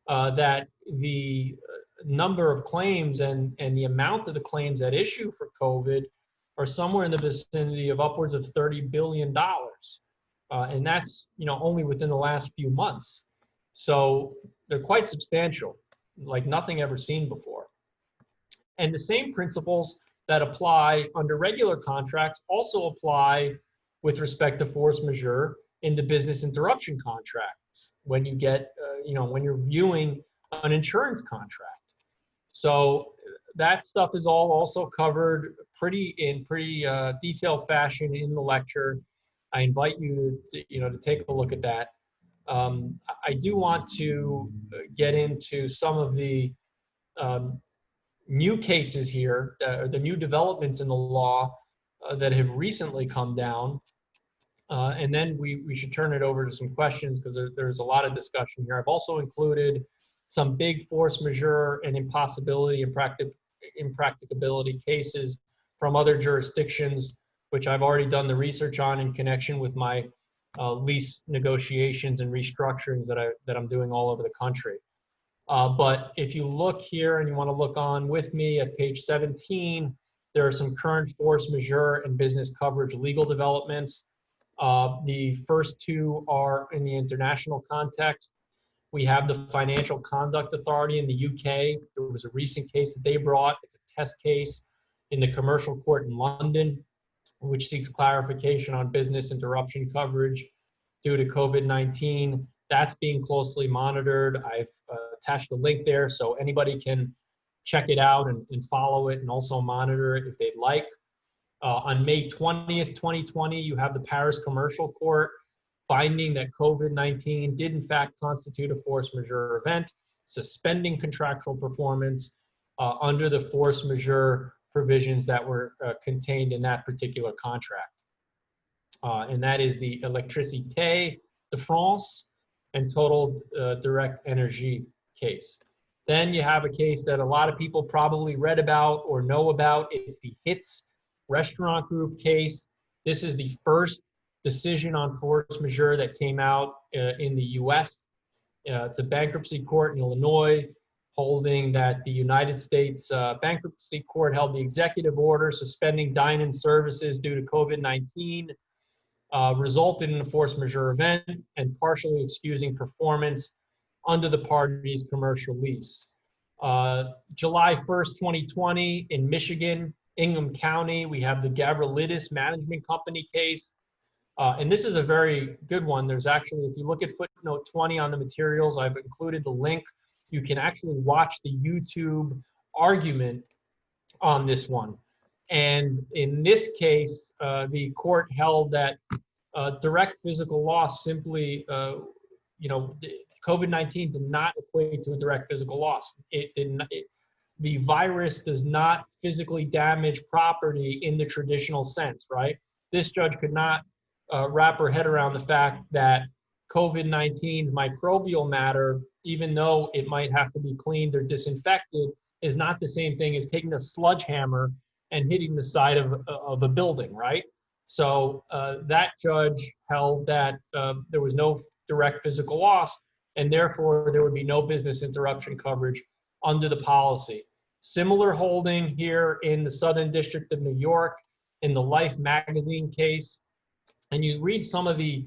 that the number of claims and the amount of the claims at issue for COVID are somewhere in the vicinity of upwards of $30 billion. And that's, only within the last few months. So they're quite substantial, like nothing ever seen before. And the same principles that apply under regular contracts also apply with respect to force majeure in the business interruption contracts when you get, when you're viewing an insurance contract. So that stuff is all also covered in pretty detailed fashion in the lecture. I invite you to take a look at that. I do want to get into some of the new cases here, the new developments in the law that have recently come down. And then we should turn it over to some questions because there's a lot of discussion here. I've also included some big force majeure and impossibility and impracticability cases from other jurisdictions, which I've already done the research on in connection with my lease negotiations and restructurings that I'm doing all over the country. But if you look here and you want to look on with me at page 17, there are some current force majeure and business coverage legal developments. The first two are in the international context. We have the Financial Conduct Authority in the UK. There was a recent case that they brought. It's a test case in the Commercial Court in London, which seeks clarification on business interruption coverage due to COVID-19. That's being closely monitored. I've attached a link there so anybody can check it out and follow it and also monitor it if they'd like. On May 20th, 2020, you have the Paris Commercial Court finding that COVID-19 did in fact constitute a force majeure event, suspending contractual performance under the force majeure provisions that were contained in that particular contract. And that is the Électricité de France and Total Direct Energie case. Then you have a case that a lot of people probably read about or know about. It's the HITS Restaurant Group case. This is the first decision on force majeure that came out in the US. It's a bankruptcy court in Illinois holding that the United States Bankruptcy Court held the executive order suspending dine-in services due to COVID-19 resulted in a force majeure event and partially excusing performance under the parties' commercial lease. July 1st, 2020, in Michigan, Ingham County, we have the Gavrilides Management Company case. And this is a very good one. There's actually, if you look at footnote 20 on the materials, I've included the link. You can actually watch the YouTube argument on this one. And in this case, the court held that direct physical loss simply, COVID-19 did not equate to a direct physical loss. The virus does not physically damage property in the traditional sense, right? This judge could not wrap her head around the fact that COVID-19's microbial matter, even though it might have to be cleaned or disinfected, is not the same thing as taking a sledgehammer and hitting the side of a building, right? So that judge held that there was no direct physical loss, and therefore there would be no business interruption coverage under the policy. Similar holding here in the Southern District of New York in the Life magazine case. And you read some of the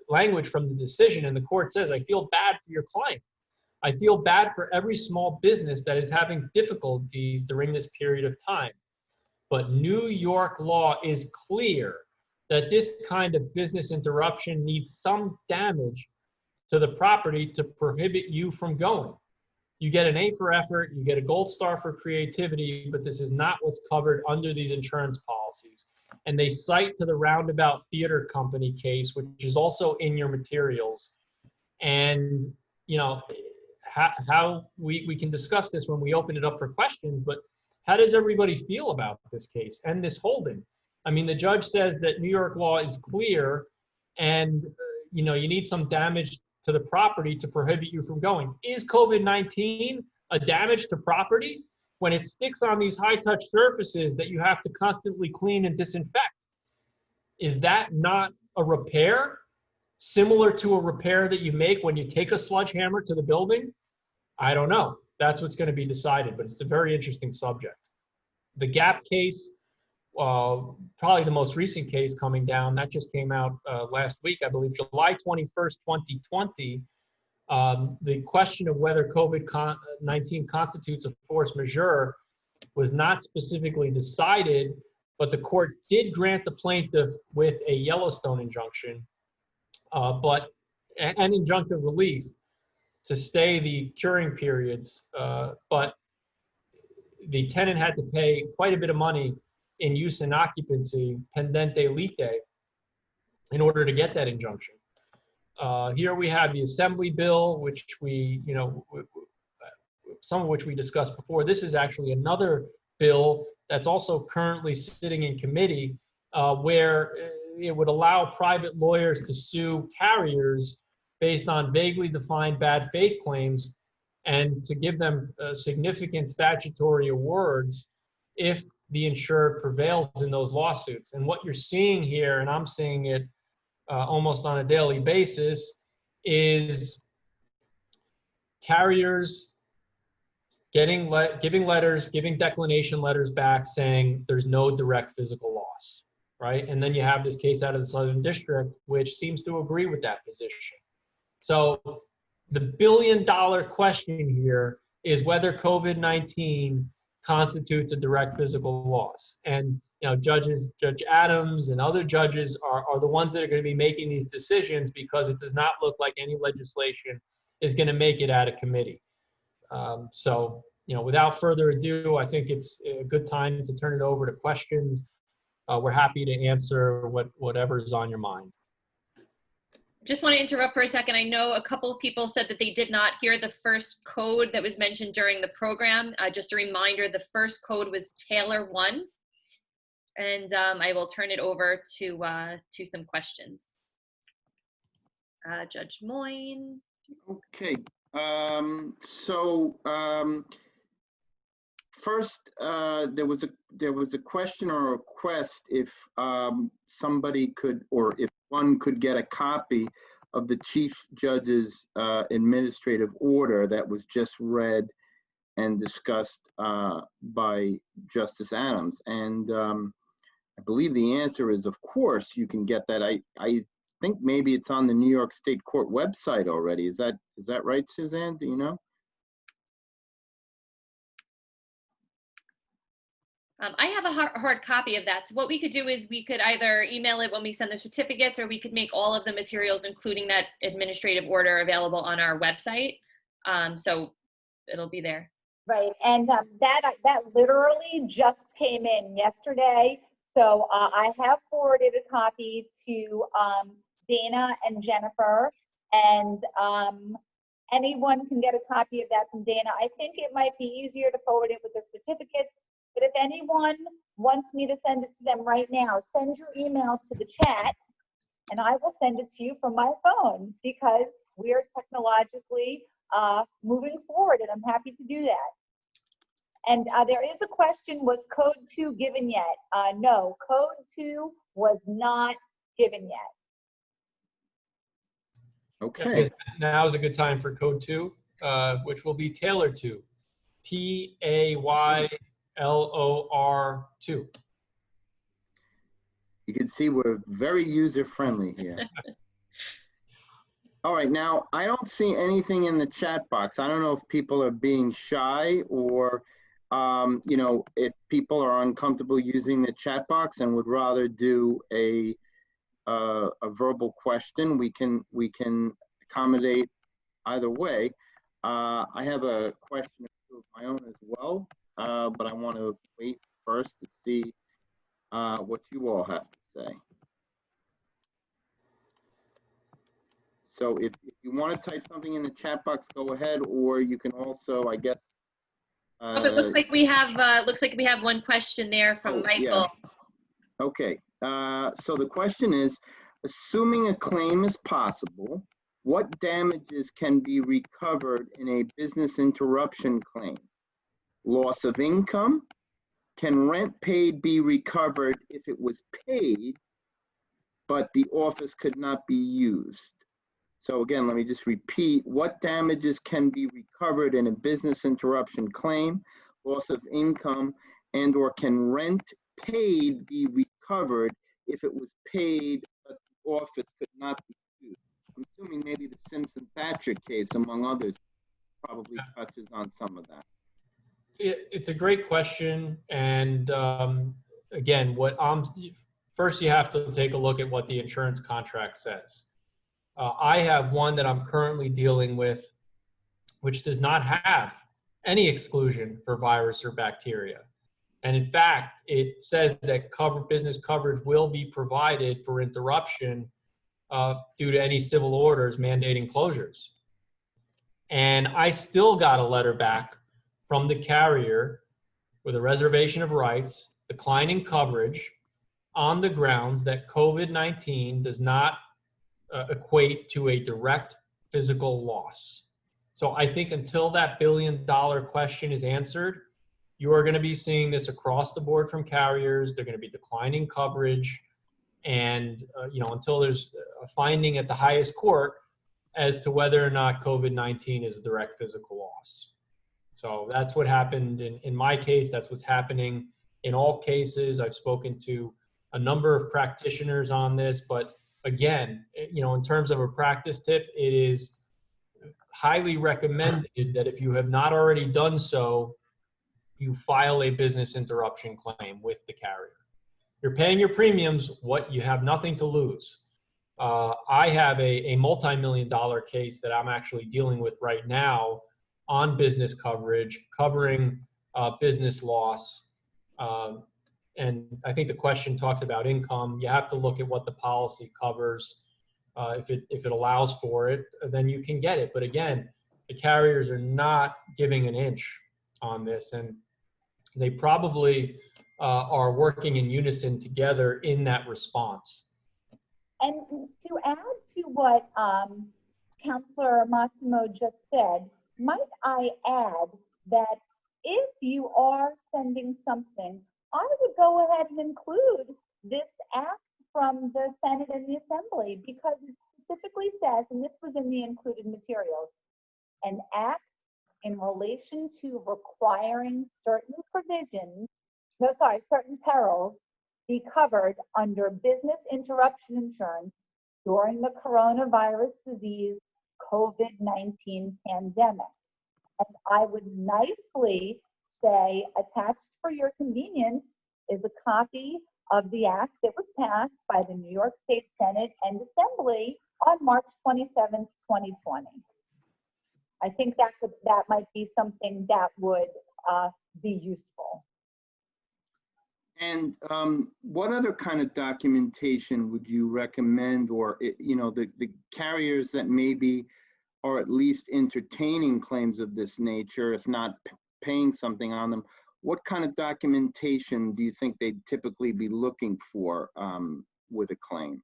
language from the decision, and the court says, I feel bad for your client. I feel bad for every small business that is having difficulties during this period of time. But New York law is clear that this kind of business interruption needs some damage to the property to prohibit you from going. You get an A for effort, you get a gold star for creativity, but this is not what's covered under these insurance policies. And they cite to the Roundabout Theater Company case, which is also in your materials. And, you know, how we can discuss this when we open it up for questions, but how does everybody feel about this case and this holding? I mean, the judge says that New York law is clear and, you know, you need some damage to the property to prohibit you from going. Is COVID-19 a damage to property when it sticks on these high-touch surfaces that you have to constantly clean and disinfect? Is that not a repair similar to a repair that you make when you take a sledgehammer to the building? I don't know. That's what's going to be decided, but it's a very interesting subject. The Gap case, probably the most recent case coming down, that just came out last week, I believe, July 21st, 2020. The question of whether COVID-19 constitutes a force majeure was not specifically decided, but the court did grant the plaintiff with a Yellowstone injunction, and injunctive relief to stay the curing periods, but the tenant had to pay quite a bit of money in use and occupancy, pendente lite, in order to get that injunction. Here we have the Assembly bill, which we some of which we discussed before. This is actually another bill that's also currently sitting in committee where it would allow private lawyers to sue carriers based on vaguely defined bad faith claims and to give them significant statutory awards if the insured prevails in those lawsuits. And what you're seeing here, and I'm seeing it almost on a daily basis, is carriers giving letters, giving declination letters back saying there's no direct physical loss, right? And then you have this case out of the Southern District, which seems to agree with that position. So the billion-dollar question here is whether COVID-19 constitutes a direct physical loss. And Judge Adams and other judges are the ones that are going to be making these decisions, because it does not look like any legislation is going to make it out of committee. So, without further ado, I think it's a good time to turn it over to questions. We're happy to answer whatever is on your mind. Just want to interrupt for a second. I know a couple of people said that they did not hear the first code that was mentioned during the program. Just a reminder, the first code was Taylor 1. And I will turn it over to some questions. Judge Moyne. Okay. First, there was a question or a request if somebody could, or if one could get a copy of the Chief Judge's administrative order that was just read and discussed by Justice Adams. And I believe the answer is, of course, you can get that. I think maybe it's on the New York State Court website already. Is that right, Suzanne? Do you know? I have a hard copy of that. So what we could do is we could either email it when we send the certificates, or we could make all of the materials, including that administrative order, available on our website. So it'll be there. Right, and that literally just came in yesterday. So I have forwarded a copy to Dana and Jennifer, and anyone can get a copy of that from Dana. I think it might be easier to forward it with the certificates, but if anyone wants me to send it to them right now, send your email to the chat, and I will send it to you from my phone, because we are technologically moving forward, and I'm happy to do that. And there is a question, was Code 2 given yet? No, Code 2 was not given yet. Okay. Now is a good time for Code 2, which will be Taylor 2. TAYLOR 2. You can see we're very user-friendly here. All right, now, I don't see anything in the chat box. I don't know if people are being shy, or if people are uncomfortable using the chat box and would rather do a verbal question, we can accommodate either way. I have a question of my own as well, but I want to wait first to see what you all have to say. So if you want to type something in the chat box, go ahead, or you can also, I guess. It looks like we have one question there from Michael. Yeah. Okay. So the question is, assuming a claim is possible, what damages can be recovered in a business interruption claim? Loss of income? Can rent paid be recovered if it was paid, but the office could not be used? So again, let me just repeat, what damages can be recovered in a business interruption claim? Loss of income, and or can rent paid be recovered if it was paid, but the office could not be used? I'm assuming maybe the Simpson-Thatcher case, among others, probably touches on some of that. It's a great question. And again, first you have to take a look at what the insurance contract says. I have one that I'm currently dealing with, which does not have any exclusion for virus or bacteria. And in fact, it says that business coverage will be provided for interruption due to any civil orders mandating closures. And I still got a letter back from the carrier with a reservation of rights, declining coverage on the grounds that COVID-19 does not equate to a direct physical loss. So I think until that billion-dollar question is answered, you are going to be seeing this across the board from carriers. They're going to be declining coverage, and until there's a finding at the highest court as to whether or not COVID-19 is a direct physical loss. So that's what happened in my case. That's what's happening in all cases. I've spoken to a number of practitioners on this, but again, in terms of a practice tip, it is highly recommended that if you have not already done so, you file a business interruption claim with the carrier. You're paying your premiums, you have nothing to lose. I have a multi-million-dollar case that I'm actually dealing with right now on business coverage, covering business loss. And I think the question talks about income. You have to look at what the policy covers. If it allows for it, then you can get it. But again, the carriers are not giving an inch on this, and they probably are working in unison together in that response. And to add to what Counselor Massimo just said, might I add that if you are sending something, I would go ahead and include this act from the Senate and the Assembly, because it specifically says, and this was in the included materials, an act in relation to requiring certain perils be covered under business interruption insurance during the coronavirus disease COVID-19 pandemic. And I would nicely say, attached for your convenience is a copy of the act that was passed by the New York State Senate and Assembly on March 27th, 2020. I think that might be something that would be useful. And what other kind of documentation would you recommend, or the carriers that maybe are at least entertaining claims of this nature, if not paying something on them? What kind of documentation do you think they'd typically be looking for with a claim?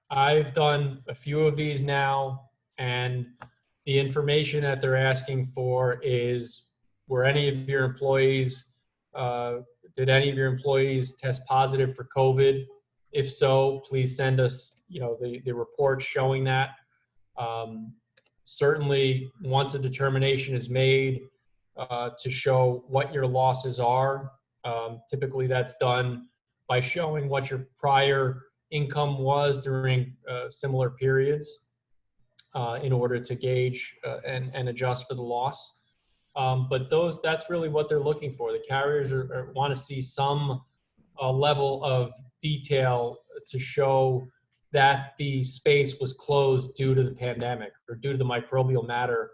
I've done a few of these now, and the information that they're asking for is, were any of your employees, did any of your employees test positive for COVID? If so, please send us, the report showing that. Certainly, once a determination is made to show what your losses are, typically that's done by showing what your prior income was during similar periods in order to gauge and adjust for the loss. But that's really what they're looking for. The carriers want to see some level of detail to show that the space was closed due to the pandemic or due to the microbial matter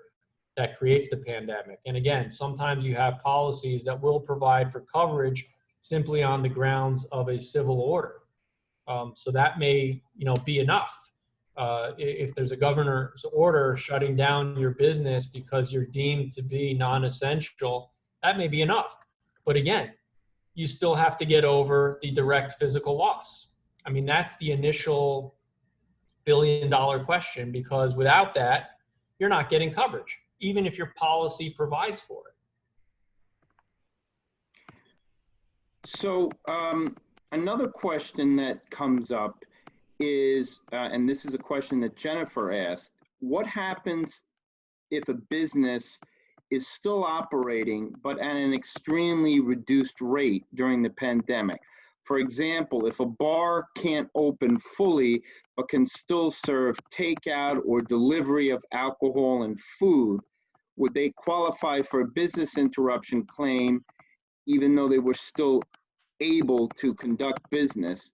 that creates the pandemic. And again, sometimes you have policies that will provide for coverage simply on the grounds of a civil order. So that may, be enough. If there's a governor's order shutting down your business because you're deemed to be non-essential, that may be enough. But again, you still have to get over the direct physical loss. I mean, that's the initial billion-dollar question, because without that, you're not getting coverage, even if your policy provides for it. So another question that comes up is, and this is a question that Jennifer asked, what happens if a business is still operating but at an extremely reduced rate during the pandemic? For example, if a bar can't open fully but can still serve takeout or delivery of alcohol and food, would they qualify for a business interruption claim even though they were still able to conduct business?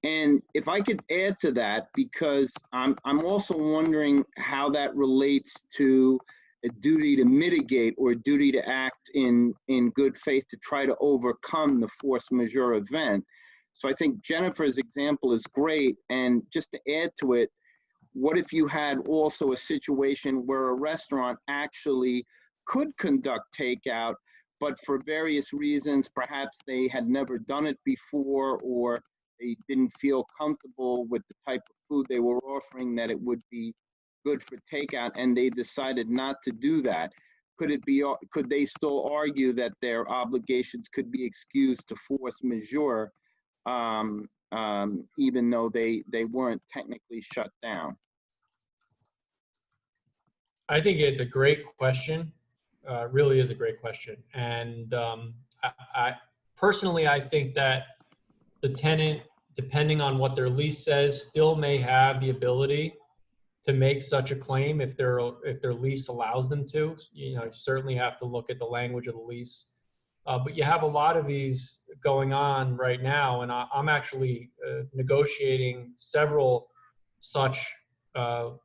And if I could add to that, because I'm also wondering how that relates to a duty to mitigate or a duty to act in good faith to try to overcome the force majeure event. So I think Jennifer's example is great. And just to add to it, what if you had also a situation where a restaurant actually could conduct takeout, but for various reasons, perhaps they had never done it before, or they didn't feel comfortable with the type of food they were offering, that it would be good for takeout, and they decided not to do that. Could they still argue that their obligations could be excused to force majeure, even though they weren't technically shut down? I think it's a great question. Really is a great question. And I personally, I think that the tenant, depending on what their lease says, still may have the ability to make such a claim if their lease allows them to. You know, you certainly have to look at the language of the lease. But you have a lot of these going on right now, and I'm actually negotiating several such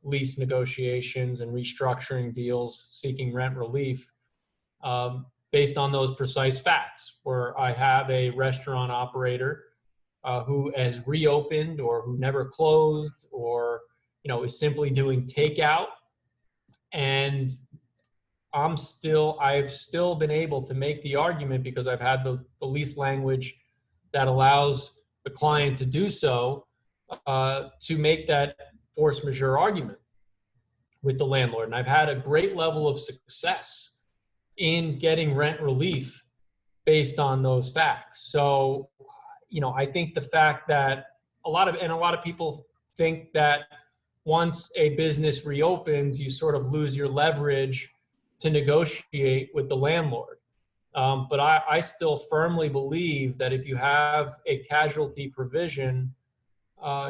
lease negotiations and restructuring deals, seeking rent relief based on those precise facts, where I have a restaurant operator who has reopened or who never closed, or is simply doing takeout, and I've still been able to make the argument, because I've had the lease language that allows the client to do so, to make that force majeure argument with the landlord. And I've had a great level of success in getting rent relief based on those facts. So, I think the fact that a lot of people think that once a business reopens, you sort of lose your leverage to negotiate with the landlord. But I still firmly believe that if you have a casualty provision,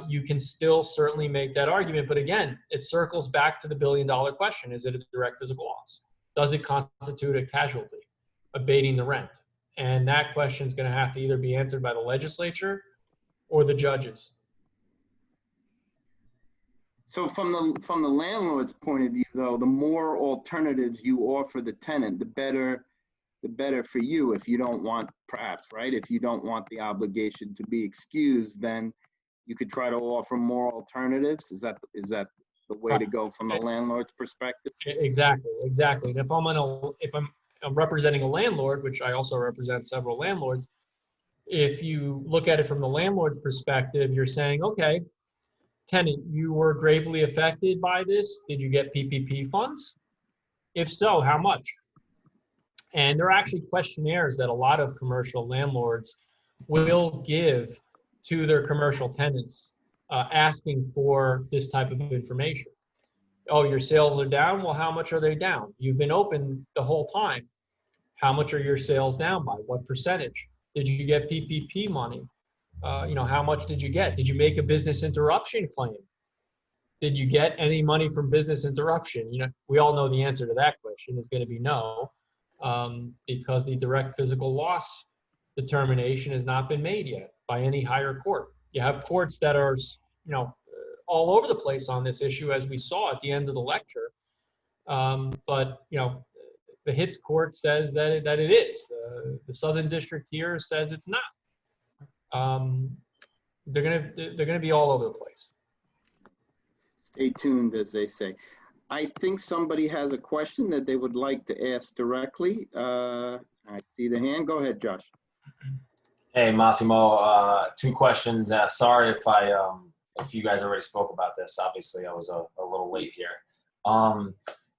you can still certainly make that argument. But again, it circles back to the billion-dollar question. Is it a direct physical loss? Does it constitute a casualty, abating the rent? And that question is going to have to either be answered by the legislature or the judges. So from the landlord's point of view, though, the more alternatives you offer the tenant, the better for you. If you don't want, perhaps, right? If you don't want the obligation to be excused, then you could try to offer more alternatives. Is that the way to go from the landlord's perspective? Exactly. And if I'm representing a landlord, which I also represent several landlords, if you look at it from the landlord's perspective, you're saying, okay, tenant, you were gravely affected by this. Did you get PPP funds? If so, how much? And there are actually questionnaires that a lot of commercial landlords will give to their commercial tenants, asking for this type of information. Oh, your sales are down? Well, how much are they down? You've been open the whole time. How much are your sales down by? What percentage? Did you get PPP money? How much did you get? Did you make a business interruption claim? Did you get any money from business interruption? We all know the answer to that question is going to be no, because the direct physical loss determination has not been made yet by any higher court. You have courts that are, all over the place on this issue, as we saw at the end of the lecture. But the Hits Court says that it is. The Southern District here says it's not. They're gonna be all over the place. Stay tuned, as they say. I think somebody has a question that they would like to ask directly. I see the hand. Go ahead, Josh. Hey, Massimo. 2 questions. Sorry if you guys already spoke about this. Obviously, I was a little late here.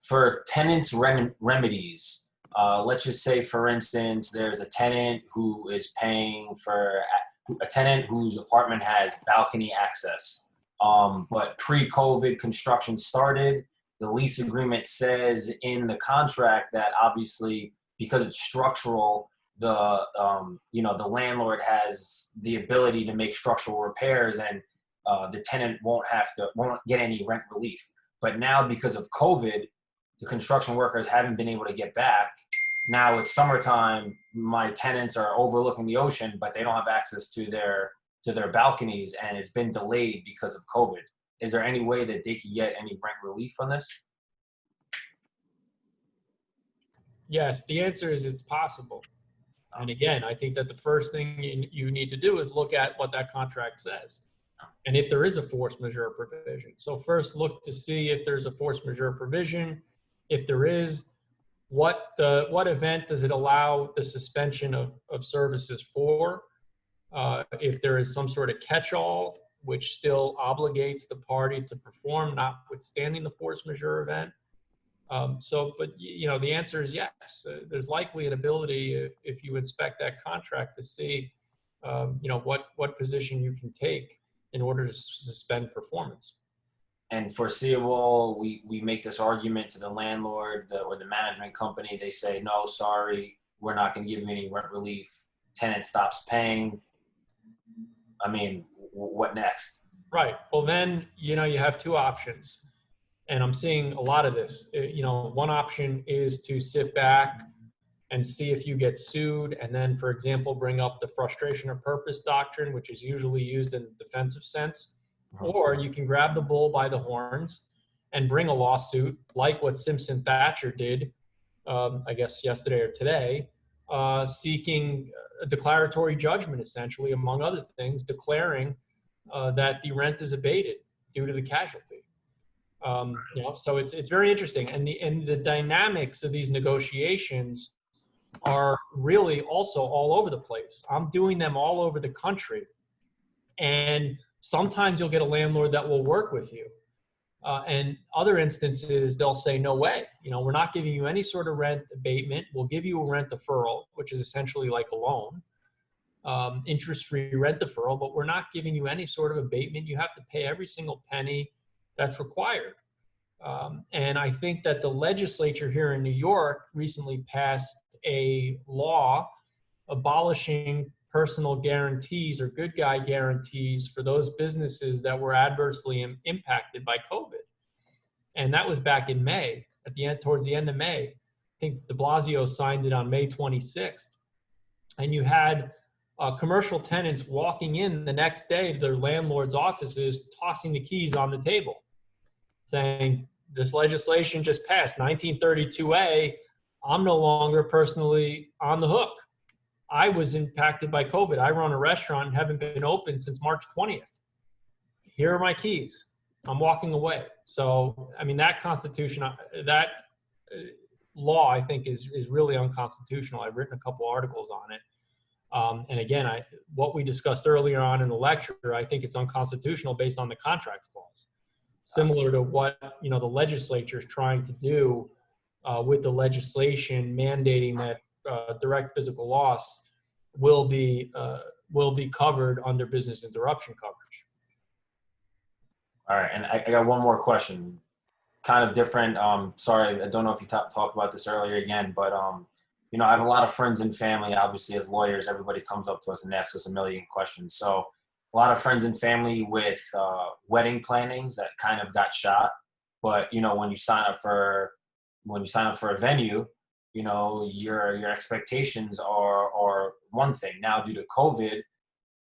For tenants' remedies, let's just say, for instance, there's a tenant who is paying for a tenant whose apartment has balcony access. But pre-COVID construction started. The lease agreement says in the contract that obviously, because it's structural, the landlord has the ability to make structural repairs, and the tenant won't get any rent relief. But now, because of COVID, the construction workers haven't been able to get back. Now it's summertime. My tenants are overlooking the ocean, but they don't have access to their balconies, and it's been delayed because of COVID. Is there any way that they could get any rent relief on this? Yes, the answer is it's possible. And again, I think that the first thing you need to do is look at what that contract says, and if there is a force majeure provision. So first, look to see if there's a force majeure provision. If there is, what event does it allow the suspension of services for? If there is some sort of catch-all, which still obligates the party to perform, notwithstanding the force majeure event. But the answer is yes. There's likely an ability, if you inspect that contract, to see, what position you can take in order to suspend performance. And foreseeable, we make this argument to the landlord or the management company. They say, no, sorry, we're not going to give you any rent relief. Tenant stops paying. I mean, what next? Right. Well, then, you have two options. And I'm seeing a lot of this. One option is to sit back and see if you get sued, and then, for example, bring up the frustration of purpose doctrine, which is usually used in the defensive sense. Or you can grab the bull by the horns and bring a lawsuit like what Simpson Thatcher did, I guess yesterday or today, seeking a declaratory judgment, essentially, among other things, declaring that the rent is abated due to the casualty. So it's very interesting, and the dynamics of these negotiations are really also all over the place. I'm doing them all over the country, and sometimes you'll get a landlord that will work with you, and other instances they'll say, no way, we're not giving you any sort of rent abatement. We'll give you a rent deferral, which is essentially like a loan, interest-free rent deferral, but we're not giving you any sort of abatement. You have to pay every single penny that's required. And I think that the legislature here in New York recently passed a law abolishing personal guarantees or good guy guarantees for those businesses that were adversely impacted by COVID. And that was back in May, towards the end of May. I think de Blasio signed it on May 26th. And you had commercial tenants walking in the next day to their landlord's offices, tossing the keys on the table, saying, this legislation just passed, 1932A, I'm no longer personally on the hook. I was impacted by COVID. I run a restaurant and haven't been open since March 20th. Here are my keys. I'm walking away. So, I mean, that law, I think, is really unconstitutional. I've written a couple articles on it. And again, what we discussed earlier on in the lecture, I think it's unconstitutional based on the contracts clause. Similar to what the legislature is trying to do with the legislation mandating that direct physical loss will be covered under business interruption coverage. All right, and I got one more question, kind of different. Sorry, I don't know if you talked about this earlier again, but I have a lot of friends and family. Obviously, as lawyers, everybody comes up to us and asks us a million questions. So a lot of friends and family with wedding plannings that kind of got shot. But when you sign up for a venue, your expectations are one thing. Now, due to COVID,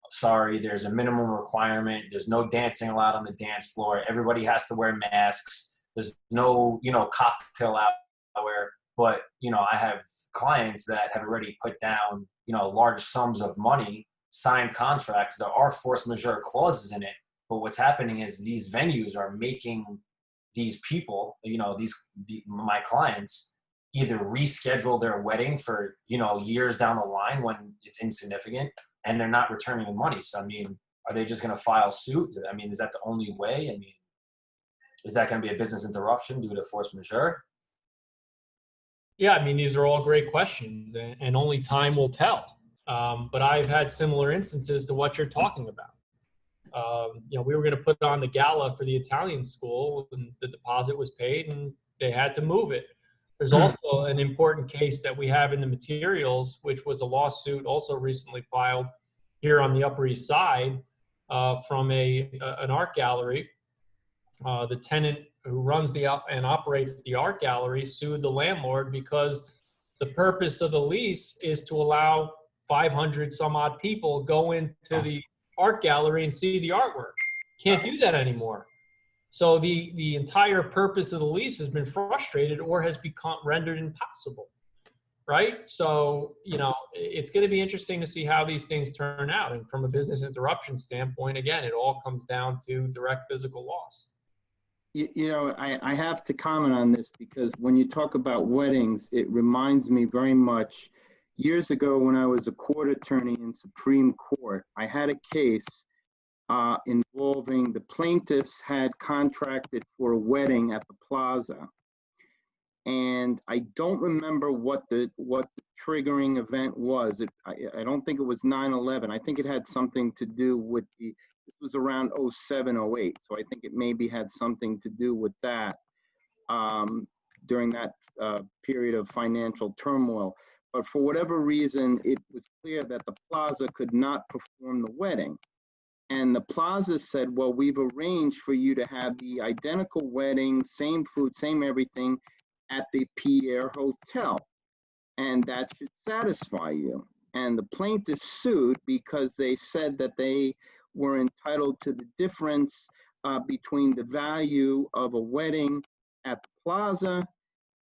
sorry, there's a minimum requirement. There's no dancing allowed on the dance floor. Everybody has to wear masks. There's no cocktail hour. But I have clients that have already put down large sums of money, signed contracts. There are force majeure clauses in it, but what's happening is these venues are making these people, my clients, either reschedule their wedding for years down the line when it's insignificant, and they're not returning the money. So I mean, are they just going to file suit? I mean, is that the only way? I mean, is that going to be a business interruption due to force majeure? Yeah, I mean, these are all great questions, and only time will tell. But I've had similar instances to what you're talking about. We were going to put on the gala for the Italian school, and the deposit was paid, and they had to move it. There's also an important case that we have in the materials, which was a lawsuit also recently filed here on the Upper East Side from an art gallery. The tenant who runs and operates the art gallery sued the landlord because the purpose of the lease is to allow 500 some odd people go into the art gallery and see the artwork. Can't do that anymore. So the entire purpose of the lease has been frustrated or has become rendered impossible, right? So, it's going to be interesting to see how these things turn out. And from a business interruption standpoint, again, it all comes down to direct physical loss. You know, I have to comment on this because when you talk about weddings, it reminds me very much years ago when I was a court attorney in Supreme Court. I had a case involving the plaintiffs had contracted for a wedding at the plaza. And I don't remember what the triggering event was. I don't think it was 9/11. I think it had something to do with this was around 07, 08. So I think it maybe had something to do with that during that period of financial turmoil. But for whatever reason, it was clear that the plaza could not perform the wedding. And the plaza said, well, we've arranged for you to have the identical wedding, same food, same everything, at the Pierre Hotel, and that should satisfy you. And the plaintiffs sued because they said that they were entitled to the difference between the value of a wedding at the plaza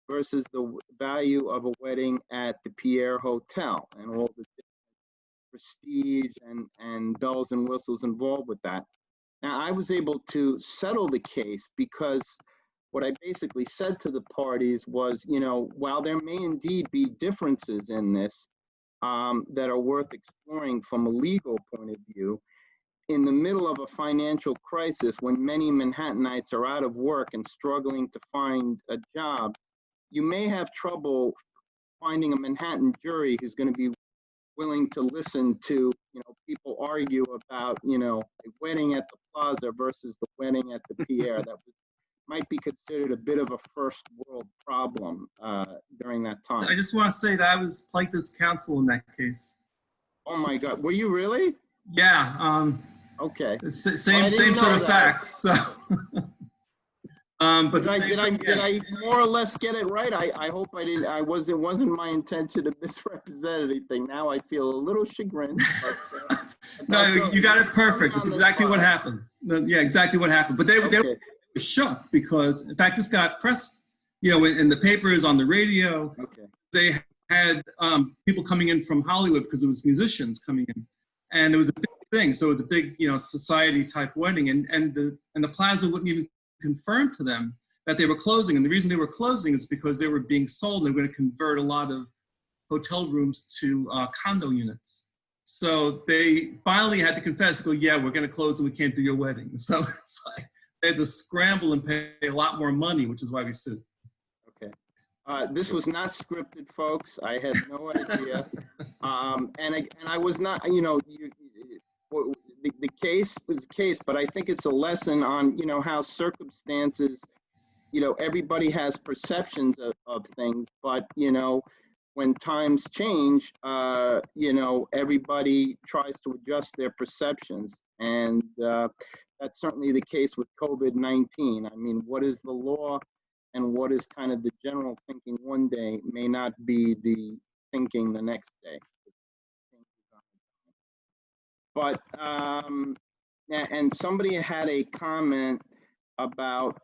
versus the value of a wedding at the Pierre Hotel, and all the prestige and bells and whistles involved with that. Now, I was able to settle the case because what I basically said to the parties was, you know, while there may indeed be differences in this that are worth exploring from a legal point of view, in the middle of a financial crisis, when many Manhattanites are out of work and struggling to find a job, you may have trouble finding a Manhattan jury who's going to be willing to listen to, you know, people argue about, you know, a wedding at the plaza versus the wedding at the Pierre. That might be considered a bit of a first world problem during that time. I just want to say that I was plaintiff's counsel in that case. Oh my God, were you really? Yeah. Okay. Same sort of facts. So. But did I more or less get it right? I hope I didn't. It wasn't my intention to misrepresent anything. Now I feel a little chagrined. But, no, you got it perfect. It's exactly what happened. Yeah, exactly what happened. But they were shocked because, in fact, this got pressed, you know, in the papers, on the radio. Okay. They had people coming in from Hollywood because it was musicians coming in, and it was a big thing. So it was a big, you know, society type wedding, and the plaza wouldn't even confirm to them that they were closing. And the reason they were closing is because they were being sold. And they were going to convert a lot of hotel rooms to condo units. So they finally had to confess, go, yeah, we're going to close and we can't do your wedding. So it's like they had to scramble and pay a lot more money, which is why we sued. Okay. This was not scripted, folks. I had no idea. And I was not, you know, the case was a case, but I think it's a lesson on, you know, how circumstances, you know, everybody has perceptions of things, but, you know, when times change, you know, everybody tries to adjust their perceptions. And that's certainly the case with COVID-19. I mean, what is the law and what is kind of the general thinking one day may not be the thinking the next day. But, and somebody had a comment about,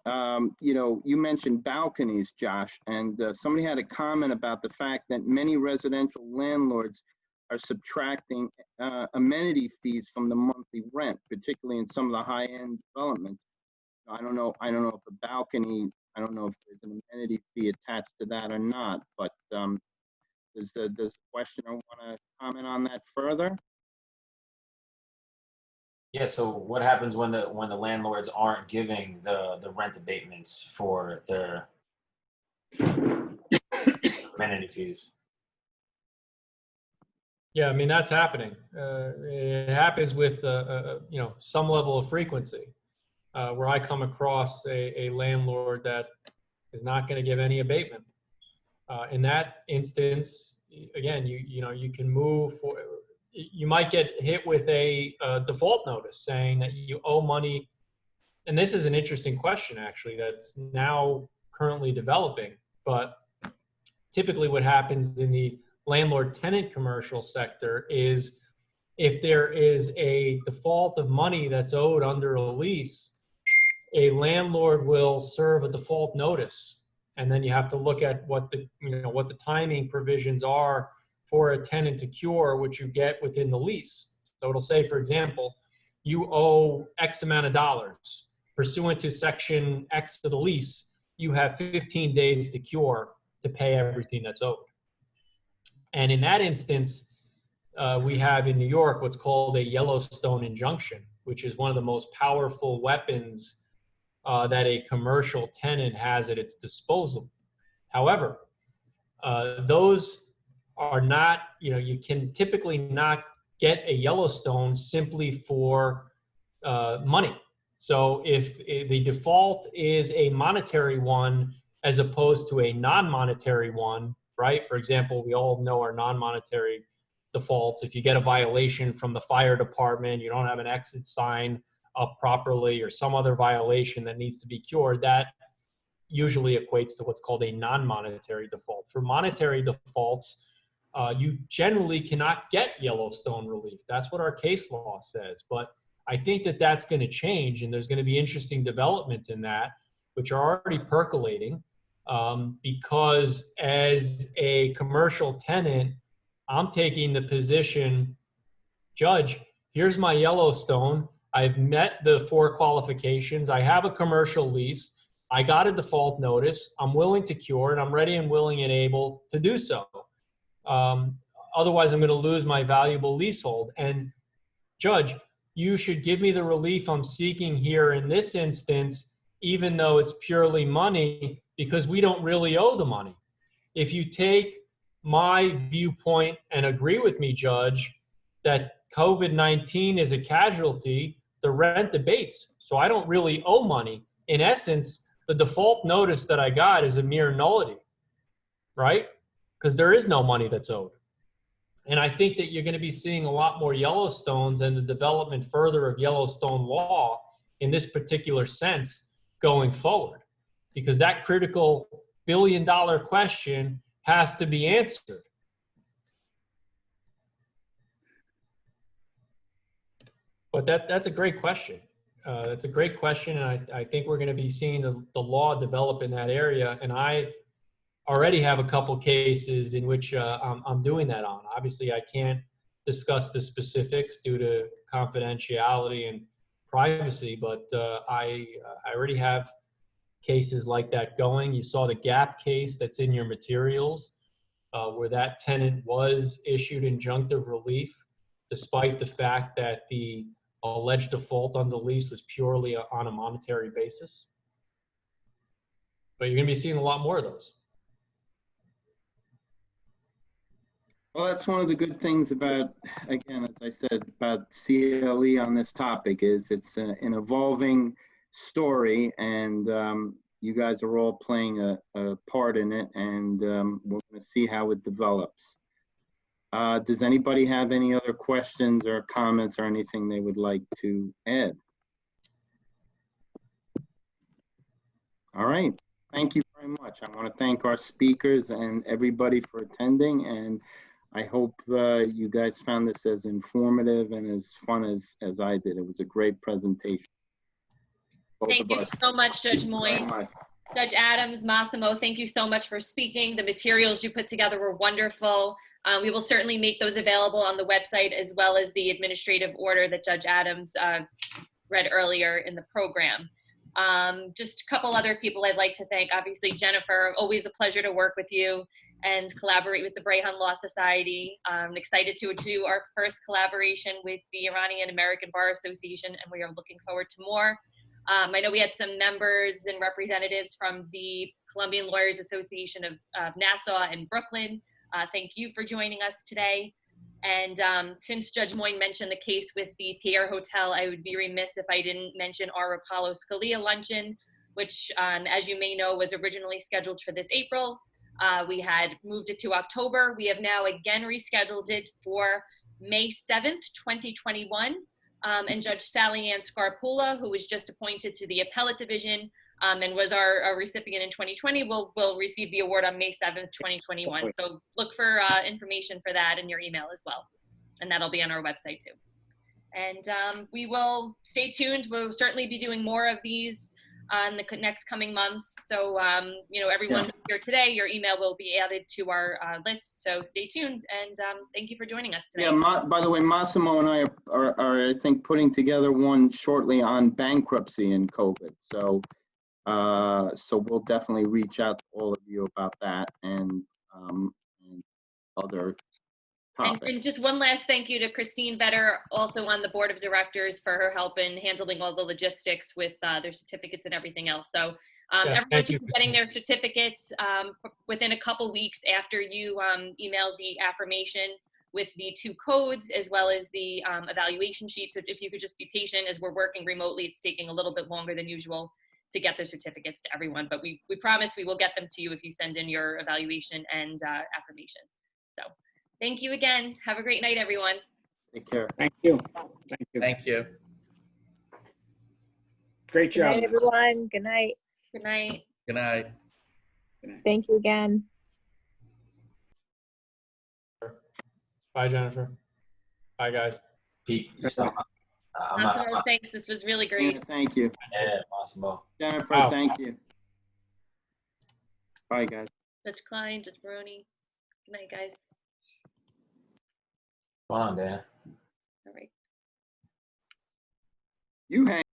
you know, you mentioned balconies, Josh, and somebody had a comment about the fact that many residential landlords are subtracting amenity fees from the monthly rent, particularly in some of the high-end developments. I don't know if a balcony, I don't know if there's an amenity fee attached to that or not, but does the questioner want to comment on that further? Yeah, so what happens when the landlords aren't giving the rent abatements for their amenity fees? Yeah, I mean, that's happening. It happens with, you know, some level of frequency where I come across a landlord that is not going to give any abatement. In that instance, again, you know, you can move for, you might get hit with a default notice saying that you owe money. And this is an interesting question, actually, that's now currently developing. But typically what happens in the landlord-tenant commercial sector is if there is a default of money that's owed under a lease, a landlord will serve a default notice. And then you have to look at what the, you know, what the timing provisions are for a tenant to cure, which you get within the lease. So it'll say, for example, you owe X amount of dollars pursuant to section X of the lease, you have 15 days to cure to pay everything that's owed. And in that instance, we have in New York what's called a Yellowstone injunction, which is one of the most powerful weapons that a commercial tenant has at its disposal. However, those are not, you can typically not get a Yellowstone simply for money. So if the default is a monetary one as opposed to a non-monetary one, right? For example, we all know our non-monetary defaults. If you get a violation from the fire department, you don't have an exit sign up properly, or some other violation that needs to be cured, that usually equates to what's called a non-monetary default. For monetary defaults, you generally cannot get Yellowstone relief. That's what our case law says. But I think that that's going to change, and there's going to be interesting developments in that, which are already percolating, because as a commercial tenant, I'm taking the position, Judge, here's my Yellowstone. I've met the 4 qualifications. I have a commercial lease. I got a default notice. I'm willing to cure, and I'm ready and willing and able to do so. Otherwise, I'm going to lose my valuable leasehold. And Judge, you should give me the relief I'm seeking here in this instance, even though it's purely money, because we don't really owe the money. If you take my viewpoint and agree with me, Judge, that COVID-19 is a casualty, the rent abates. So I don't really owe money. In essence, the default notice that I got is a mere nullity, right? Because there is no money that's owed. And I think that you're going to be seeing a lot more Yellowstones and the development further of Yellowstone law in this particular sense going forward, because that critical billion-dollar question has to be answered. But that's a great question. That's a great question, and I think we're going to be seeing the law develop in that area. And I already have a couple cases in which I'm doing that on. Obviously, I can't discuss the specifics due to confidentiality and privacy, but I already have cases like that going. You saw the Gap case that's in your materials, where that tenant was issued injunctive relief, despite the fact that the alleged default on the lease was purely on a monetary basis. But you're going to be seeing a lot more of those. Well, that's one of the good things about, again, as I said, about CLE on this topic is it's an evolving story, and you guys are all playing a part in it, and we're going to see how it develops. Does anybody have any other questions or comments or anything they would like to add? All right. Thank you very much. I want to thank our speakers and everybody for attending, and I hope you guys found this as informative and as fun as I did. It was a great presentation. Thank you so much, Judge Moyne. Judge Adams, Massimo, thank you so much for speaking. The materials you put together were wonderful. We will certainly make those available on the website, as well as the administrative order that Judge Adams read earlier in the program. Just a couple other people I'd like to thank. Obviously, Jennifer, always a pleasure to work with you and collaborate with the Brehon Law Society. I'm excited to do our first collaboration with the Iranian American Bar Association, and we are looking forward to more. I know we had some members and representatives from the Columbian Lawyers Association of Nassau and Brooklyn. Thank you for joining us today. And since Judge Moyne mentioned the case with the Pierre Hotel, I would be remiss if I didn't mention our Apollo Scalia luncheon, which, as you may know, was originally scheduled for this April. We had moved it to October. We have now again rescheduled it for May 7th, 2021. And Judge Sally Ann Scarpula, who was just appointed to the Appellate Division and was our recipient in 2020, will receive the award on May 7th, 2021. So look for information for that in your email as well. And that'll be on our website too. And we will stay tuned. We'll certainly be doing more of these in the next coming months. So, you know, everyone who's here today, your email will be added to our list. So stay tuned, and thank you for joining us today. Yeah, by the way, Massimo and I are, I think, putting together one shortly on bankruptcy and COVID. So, so we'll definitely reach out to all of you about that and other topics. And just one last thank you to Christine Vetter, also on the board of directors, for her help in handling all the logistics with their certificates and everything else. So everyone should be getting their certificates within a couple weeks after you email the affirmation with the 2 codes as well as the evaluation sheet. So if you could just be patient, as we're working remotely, it's taking a little bit longer than usual to get their certificates to everyone. But we promise we will get them to you if you send in your evaluation and affirmation. So thank you again. Have a great night, everyone. Take care. Thank you. Thank you. Thank you. Great Good job. night, everyone. Good night. Good night. Good night. Thank you again. Bye, Jennifer. Bye, guys. Pete, you still, I'm Massimo, not, thanks. This was really great. Yeah, thank you. yeah, Massimo. Jennifer, Wow. thank you. Bye, guys. Judge Klein, Judge Baroni. Good night, guys. Go on, Dana. All right. You hang.